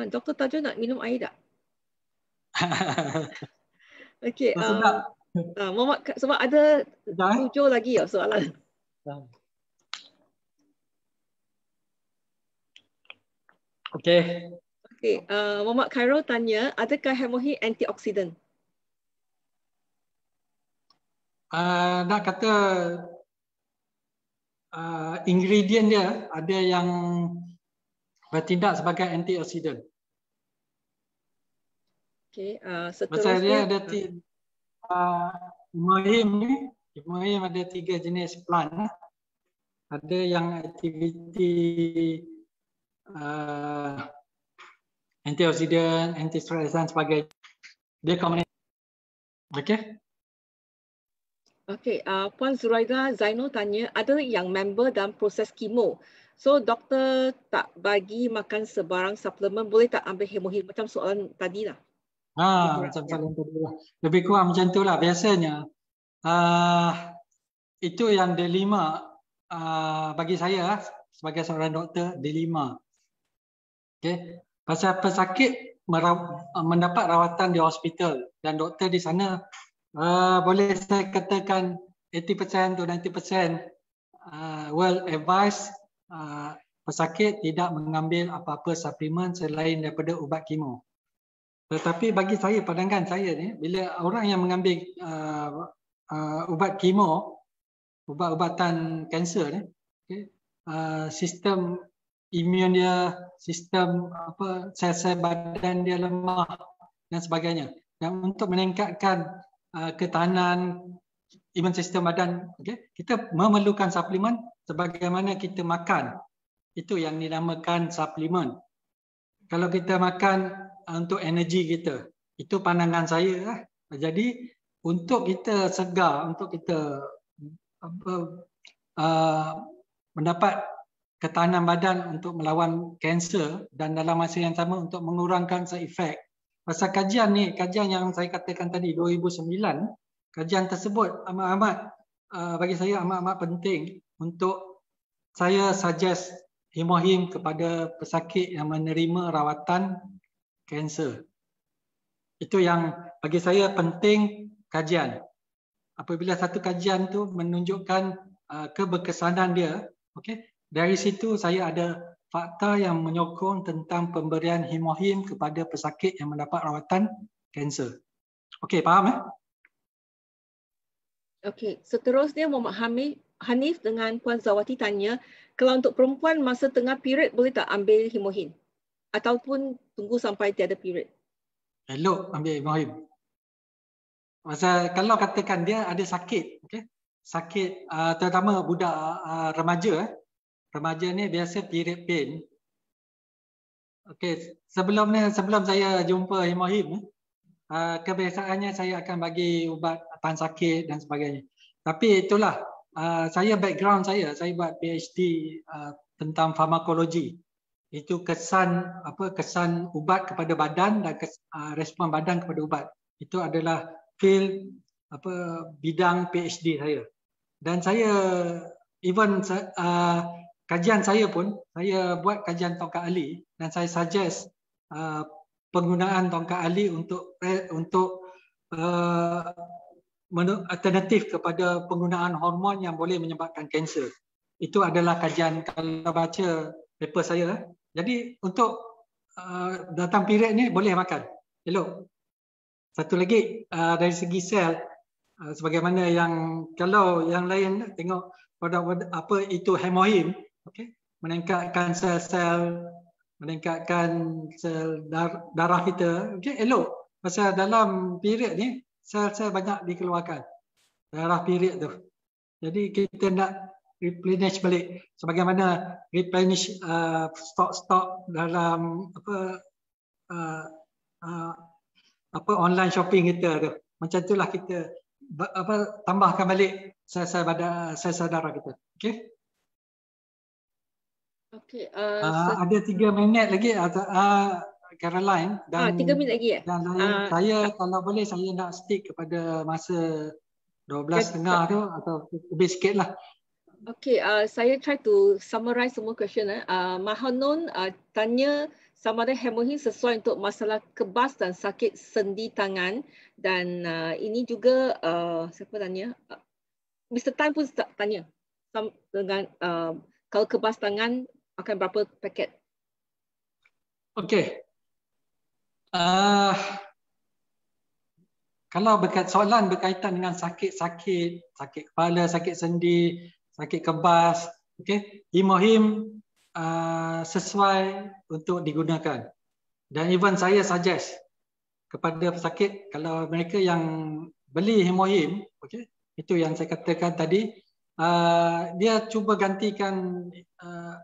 Dr. Tajul nak minum air tak? Okey. Sebab ada 7 lagi soalan. Okey. Okey. Muhammad Khairul tanya, adakah hemohin antioksidan? Nak kata ingredient dia ada yang bertindak sebagai antioksidan. Okey, pasal dia ada hemohin ada 3 jenis plant. Ada yang aktiviti antioksidan, anti-stress dan sebagainya. Dia kombinasi. Okey. Okey, Puan Zuraida Zainul tanya, ada yang member dalam proses kemo. So doktor tak bagi makan sebarang suplemen, boleh tak ambil hemohin? Macam soalan tadi lah. Macam soalan tadi lah. Lebih kurang macam tu lah. Biasanya itu yang dilema bagi saya sebagai seorang doktor, dilema. Okay. Pasal pesakit mendapat rawatan di hospital dan doktor di sana boleh saya katakan 80% to 90% well advised pesakit tidak mengambil apa-apa suplemen selain daripada ubat kemo. Tetapi bagi saya, pandangan saya ni, bila orang yang mengambil ubat kemo, ubat-ubatan kanser ni, okay, sistem imun dia, sistem sel-sel badan dia lemah dan sebagainya. Dan untuk meningkatkan ketahanan imun sistem badan, okay, kita memerlukan suplemen sebagaimana kita makan. Itu yang dinamakan suplemen. Kalau kita makan untuk energi kita, itu pandangan saya lah. Jadi untuk kita segar, untuk kita mendapat ketahanan badan untuk melawan kanser dan dalam masa yang sama untuk mengurangkan side effect. Pasal kajian ni, kajian yang saya katakan tadi 2009, kajian tersebut amat-amat bagi saya amat-amat penting untuk saya suggest hemohin kepada pesakit yang menerima rawatan kanser. Itu yang bagi saya penting kajian. Apabila satu kajian tu menunjukkan keberkesanan dia, okey, dari situ saya ada fakta yang menyokong tentang pemberian hemohin kepada pesakit yang mendapat rawatan kanser. Okey, faham Okey, seterusnya Muhammad Hanif dengan Puan Zawati tanya, kalau untuk perempuan masa tengah period boleh tak ambil hemohin? ataupun tunggu sampai tiada period? Elok ambil hemohim. Masa kalau katakan dia ada sakit, okey. Sakit terutama budak remaja, remaja ni biasa period pain. Okey, sebelum saya jumpa hemohim, kebiasaannya saya akan bagi ubat tahan sakit dan sebagainya. Tapi itulah saya background saya buat PhD tentang farmakologi. Itu kesan ubat kepada badan dan respon badan kepada ubat. Itu adalah field bidang PhD saya. Dan saya kajian saya pun saya buat kajian tongkat ali dan saya suggest penggunaan tongkat ali untuk alternatif kepada penggunaan hormon yang boleh menyebabkan kanser. Itu adalah kajian kalau baca paper saya. Jadi untuk datang period ni boleh makan. Elok. Satu lagi dari segi sel, sebagaimana yang kalau yang lain tengok produk apa itu hemohim, okey, meningkatkan sel-sel, meningkatkan sel darah kita, okey, elok. Pasal dalam period ni sel-sel banyak dikeluarkan darah period tu. Jadi kita nak replenish balik sebagaimana replenish stok-stok dalam online shopping kita tu. Macam itulah kita tambahkan balik sel-sel darah kita. Okey. Okey. Ada 3 minit lagi Caroline dan 3 minit lagi ya. Dan saya kalau boleh saya nak stick kepada masa 12.5 tu atau lebih sikit lah. Okay, saya try to summarize semua question. Mahanon tanya sama ada hemohim sesuai untuk masalah kebas dan sakit sendi tangan. Dan ini juga, siapa tanya? Mr. Tan pun tanya dengan kalau kebas tangan akan berapa paket? Okay. Kalau soalan berkaitan dengan sakit kepala, sakit sendi, sakit kebas, okey, hemohim sesuai untuk digunakan. Dan even saya suggest kepada pesakit kalau mereka yang beli hemohim, okey, itu yang saya katakan tadi, dia cuba gantikan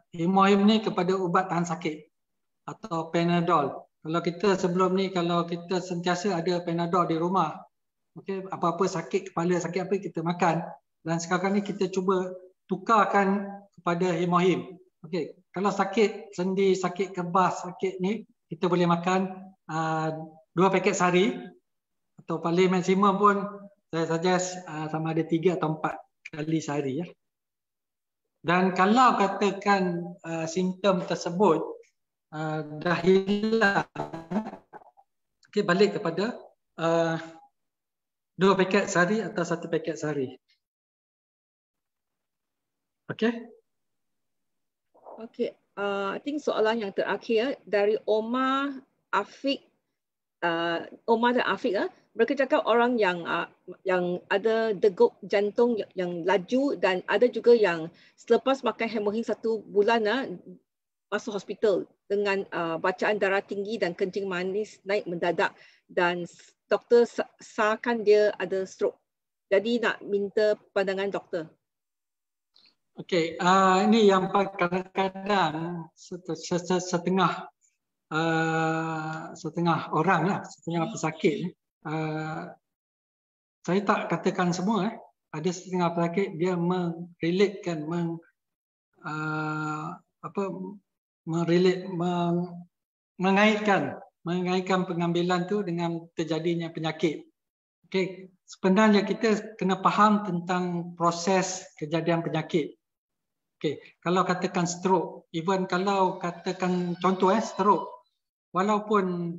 hemohim ni kepada ubat tahan sakit atau Panadol. Kalau kita sebelum ni kalau kita sentiasa ada Panadol di rumah, okey, apa-apa sakit kepala, sakit apa kita makan. Dan sekarang ni kita cuba tukarkan kepada hemohim. Okey, kalau sakit sendi, sakit kebas, sakit ni kita boleh makan 2 paket sehari atau paling maksimum pun saya suggest sama ada 3 atau 4 kali sehari ya. Dan kalau katakan simptom tersebut dah hilang, okey, balik kepada 2 paket sehari atau 1 paket sehari. Okay. Okay. I think soalan yang terakhir dari Omar Afiq. Omar dan Afiq, mereka cakap orang yang ada degup jantung yang laju dan ada juga yang selepas makan hemohim 1 bulan masuk hospital dengan bacaan darah tinggi dan kencing manis naik mendadak dan doktor sahakan dia ada stroke. Jadi nak minta pandangan doktor. Okey, ini yang kadang-kadang setengah orang lah, setengah pesakit. Saya tak katakan semua. Ada setengah pesakit dia merelatekan, mengaitkan pengambilan tu dengan terjadinya penyakit. Okey, sebenarnya kita kena faham tentang proses kejadian penyakit. Okey, kalau katakan stroke, even kalau katakan contoh stroke, walaupun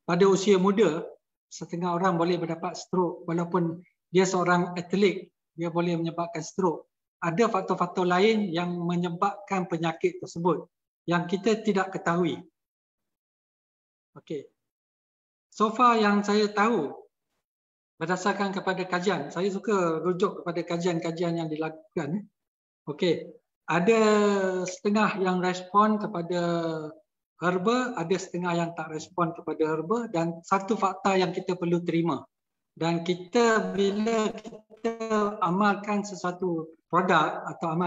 pada usia muda setengah orang boleh mendapat stroke, walaupun dia seorang atlet, dia boleh menyebabkan stroke. Ada faktor-faktor lain yang menyebabkan penyakit tersebut yang kita tidak ketahui. Okey. So far yang saya tahu berdasarkan kepada kajian, saya suka rujuk kepada kajian-kajian yang dilakukan. Okey, Ada setengah yang respon kepada herba, ada setengah yang tak respon kepada herba, dan satu fakta yang kita perlu terima. Dan kita bila kita amalkan sesuatu produk atau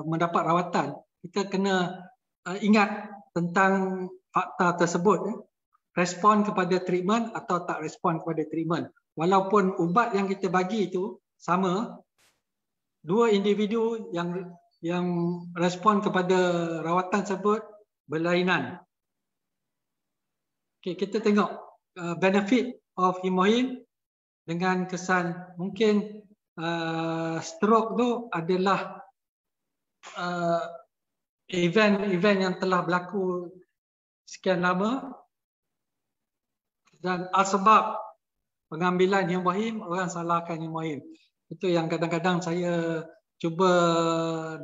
mendapat rawatan, kita kena ingat tentang fakta tersebut. Respon kepada treatment atau tak respon kepada treatment. Walaupun ubat yang kita bagi itu sama, dua individu yang respon kepada rawatan tersebut berlainan. Okay, kita tengok benefit of Himohim dengan kesan mungkin stroke tu adalah event yang telah berlaku sekian lama, dan sebab pengambilan Himohim, orang salahkan Himohim. Itu yang kadang-kadang saya cuba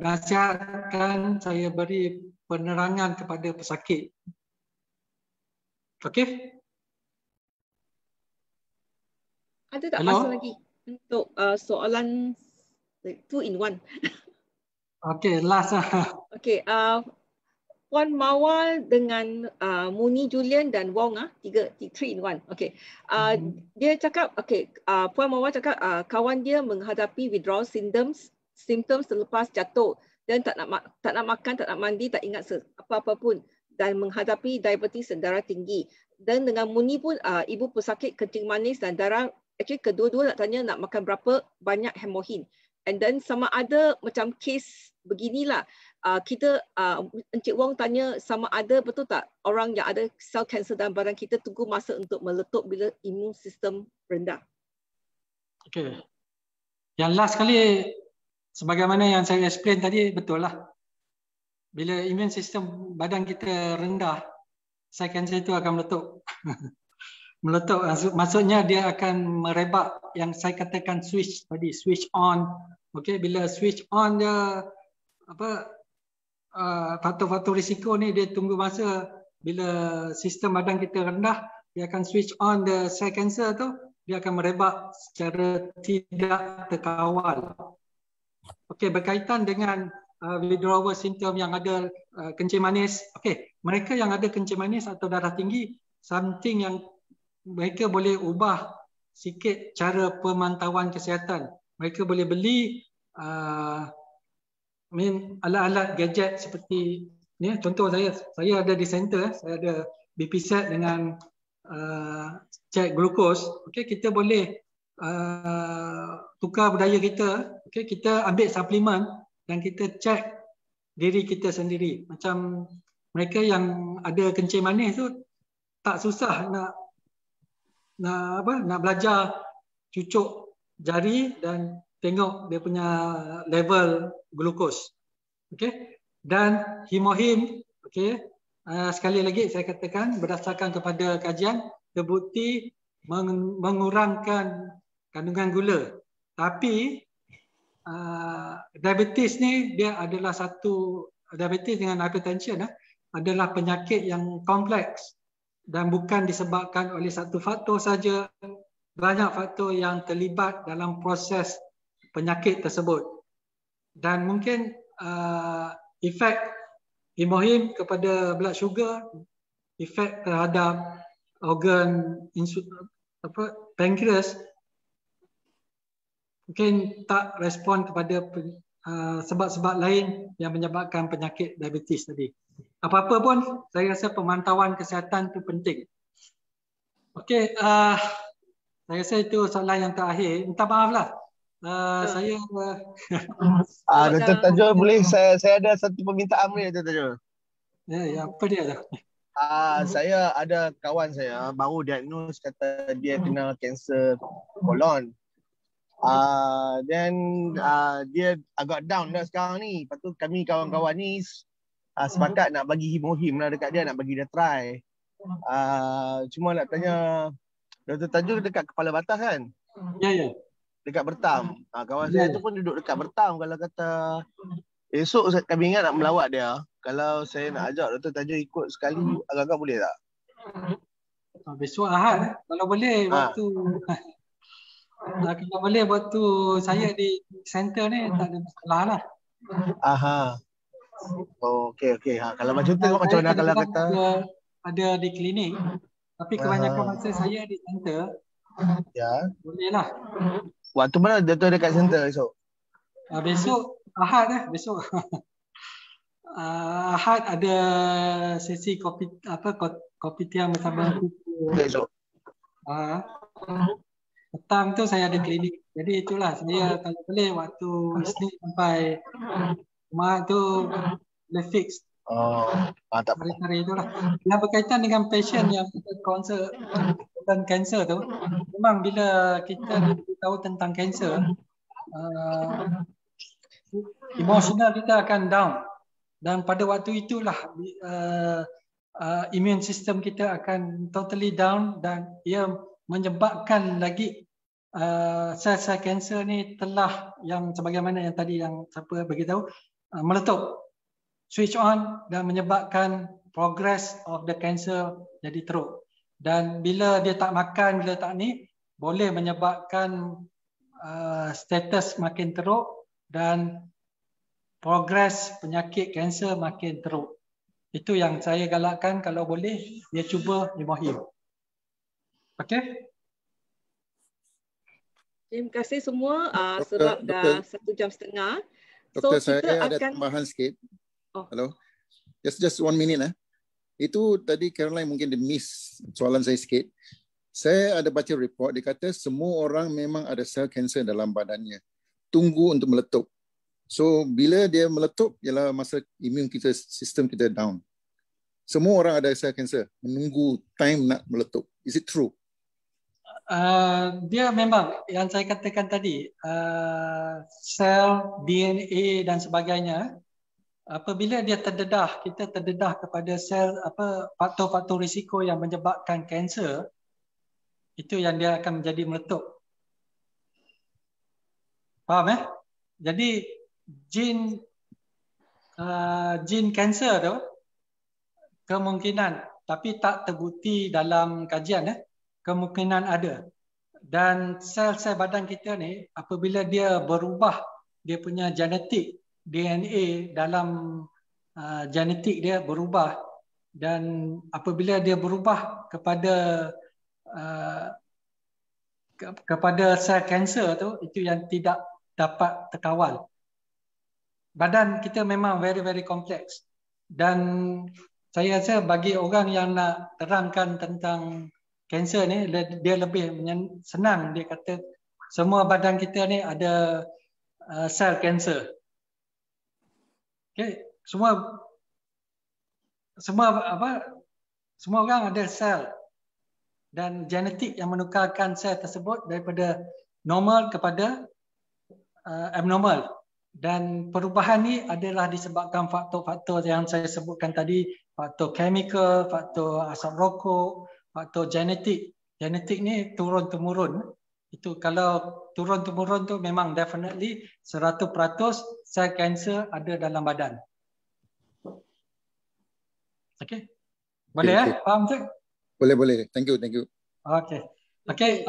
nasihatkan, saya beri penerangan kepada pesakit. Okey? Ada tak masa lagi untuk soalan 2 in 1? Okey, last lah. Okey, Puan Mawar dengan Muni Julian dan Wong 3 in 1. Okey. Dia cakap Puan Mawar cakap kawan dia menghadapi withdrawal symptoms selepas jatuh dan tak nak makan, tak nak mandi, tak ingat apa-apa pun, dan menghadapi diabetes dan darah tinggi. Dan dengan Muni pun ibu pesakit kencing manis dan darah, actually kedua-dua nak tanya nak makan berapa banyak Himohim. And then sama ada macam kes beginilah, kita Encik Wong tanya sama ada betul tak orang yang ada sel kanser dalam badan kita tunggu masa untuk meletup bila imun sistem rendah. Okey. Yang last kali sebagaimana yang saya explain tadi betul lah. Bila imun sistem badan kita rendah, sel kanser itu akan meletup. Meletup maksudnya dia akan merebak yang saya katakan switch tadi, switch on. Okey, bila switch on dia faktor-faktor risiko ni dia tunggu masa bila sistem badan kita rendah, dia akan switch on the cell cancer tu, dia akan merebak secara tidak terkawal. Okey, berkaitan dengan withdrawal symptom yang ada kencing manis. Okey, mereka yang ada kencing manis atau darah tinggi, something yang mereka boleh ubah sikit cara pemantauan kesihatan. Mereka boleh beli alat-alat gadget seperti ni. Contoh saya ada di center, saya ada BP set dengan cek glukos. Okey, kita boleh tukar budaya kita. Okey, kita ambil suplemen dan kita cek diri kita sendiri. Macam mereka yang ada kencing manis tu tak susah nak belajar cucuk jari dan tengok dia punya level glukos. Okey. Dan Himohim, okey, sekali lagi saya katakan berdasarkan kepada kajian terbukti mengurangkan kandungan gula. Tapi diabetes ni dia adalah diabetes dengan hypertension adalah penyakit yang kompleks dan bukan disebabkan oleh satu faktor saja, banyak faktor yang terlibat dalam proses penyakit tersebut. Dan mungkin efek Himohim kepada blood sugar, efek terhadap organ pankreas mungkin tak respon kepada sebab-sebab lain yang menyebabkan penyakit diabetes tadi. Apa-apa pun saya rasa pemantauan kesihatan itu penting. Okey, saya rasa itu soalan yang terakhir. Minta maaf lah. Saya Dr. Tajul, boleh saya ada satu permintaan boleh Dr. Tajul? Ya, apa dia tu? Saya ada kawan saya baru diagnose kata dia kena kanser kolon. Dia agak down dah sekarang ni. Lepas tu kami kawan-kawan ni sepakat nak bagi Himohim lah dekat dia, nak bagi dia try. Cuma nak tanya Dr. Tajul dekat Kepala Batas kan? Ya. Dekat Bertam. Kawan saya tu pun duduk dekat Bertam. Kalau kata esok kami ingat nak melawat dia, kalau saya nak ajak Dr. Tajul ikut sekali, agak-agak boleh tak? Besok Ahad kalau boleh waktu kalau boleh waktu saya di center ni tak ada masalah lah. Oh, okey. Kalau macam tu macam mana kalau kata ada di klinik, tapi kebanyakan masa saya di center. Ya. Boleh lah. Waktu mana doktor dekat center esok? Besok Ahad besok. Ahad ada sesi kopi tiam bersama esok. Petang tu saya ada klinik. Jadi itulah saya kalau boleh waktu Isnin sampai Jumaat tu boleh fix. Tak apa. Hari-hari itulah. Yang berkaitan dengan pasien yang kita concern tentang kanser tu, memang bila kita tahu tentang kanser, emosional kita akan down, dan pada waktu itulah immune system kita akan totally down, dan ia menyebabkan lagi sel-sel kanser ni telah yang sebagaimana yang tadi yang siapa beritahu meletup, switch on, dan menyebabkan progress of the cancer jadi teruk. Dan bila dia tak makan, bila tak ni, boleh menyebabkan status makin teruk dan progress penyakit kanser makin teruk. Itu yang saya galakkan, kalau boleh dia cuba Ibrahim. Okey? Terima kasih semua. Sebab dah 1.5 jam. Doktor, saya ada tambahan sikit. Hello. Just 1 minute. Itu tadi Caroline mungkin dia miss soalan saya sikit. Saya ada baca report, dia kata semua orang memang ada sel kanser dalam badannya. Tunggu untuk meletup. So bila dia meletup ialah masa imun kita, sistem kita down. Semua orang ada sel kanser, menunggu time nak meletup. Is it true? Dia memang yang saya katakan tadi, sel, DNA dan sebagainya, apabila dia terdedah, kita terdedah kepada sel faktor-faktor risiko yang menyebabkan kanser, itu yang dia akan menjadi meletup. Faham Jadi jin kanser tu kemungkinan, tapi tak terbukti dalam kajian, kemungkinan ada. Dan sel-sel badan kita ni apabila dia berubah, dia punya genetik DNA dalam genetik dia berubah, dan apabila dia berubah kepada sel kanser tu, itu yang tidak dapat terkawal. Badan kita memang very very kompleks, dan saya rasa bagi orang yang nak terangkan tentang kanser ni, dia lebih senang. Dia kata semua badan kita ni ada sel kanser. Okay. Semua orang ada sel dan genetik yang menukarkan sel tersebut daripada normal kepada abnormal, dan perubahan ni adalah disebabkan faktor-faktor yang saya sebutkan tadi, faktor chemical, faktor asap rokok, faktor genetik. Genetik ni turun-temurun. Itu kalau turun-temurun tu memang definitely 100% sel kanser ada dalam badan. Okey. Boleh okay. Faham tak? Boleh. Thank you. Okey.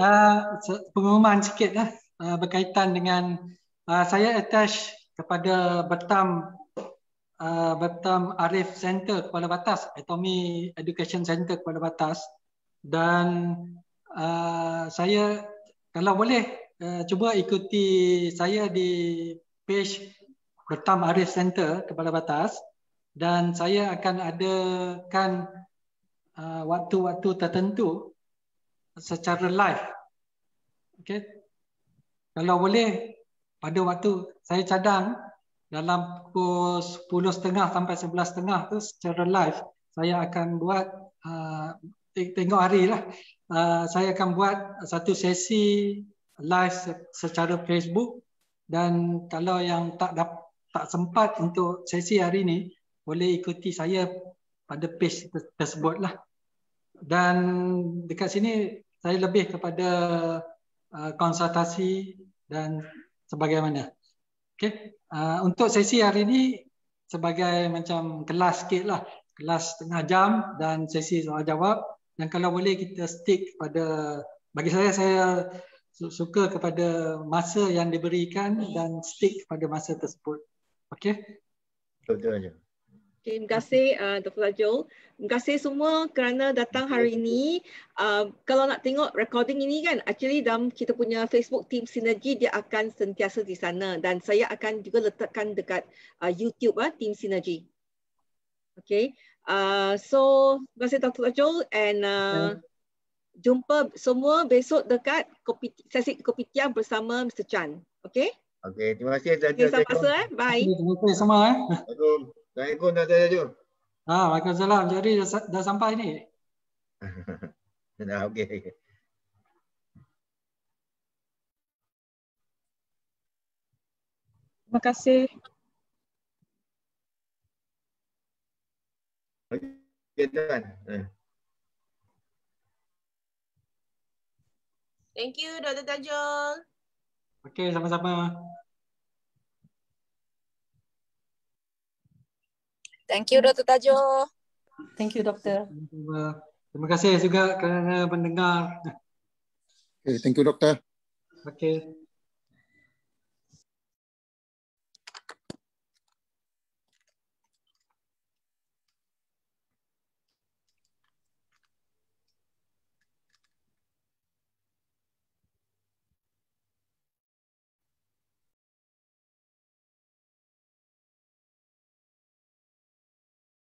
Pengumuman sikit berkaitan dengan saya attach kepada Bertam Arif Center Kuala Batas, Atomy Education Center Kuala Batas, dan saya kalau boleh cuba ikuti saya di page Bertam Arif Center Kuala Batas, dan saya akan adakan waktu-waktu tertentu secara live. Okey. Kalau boleh pada waktu saya cadang dalam pukul 10.30 sampai 11.30 tu secara live saya akan buat tengok hari lah. Saya akan buat satu sesi live secara Facebook, dan kalau yang tak sempat untuk sesi hari ni boleh ikuti saya pada page tersebut lah. Dan dekat sini saya lebih kepada konsultasi dan sebagaimana. Okay. Untuk sesi hari ini sebagai macam kelas sikit lah, kelas setengah jam dan sesi soal jawab, dan kalau boleh kita stick pada, bagi saya suka kepada masa yang diberikan dan stick pada masa tersebut. Okay. Betul aja. Okay, terima kasih Dr. Tajul. Terima kasih semua kerana datang hari ini. Kalau nak tengok recording ini kan, actually dalam kita punya Facebook Team Synergy, dia akan sentiasa di sana. Dan saya akan juga letakkan dekat YouTube Team Synergy. Okay. So, terima kasih Dr. Tajul and jumpa semua besok dekat sesi Kopitiam bersama Mr. Chan. Okay? Okay, terima kasih. Okay, sama-sama. Bye. Terima kasih semua. Assalamualaikum Dr. Tajul. Waalaikumsalam. Jadi dah sampai ni. Dah okey. Terima kasih. Okey, tuan. Thank you Dr. Tajul. Okey, sama-sama. Thank you Dr. Tajul. Thank you doktor. Terima kasih juga kerana mendengar. Okay, thank you doktor. Okey.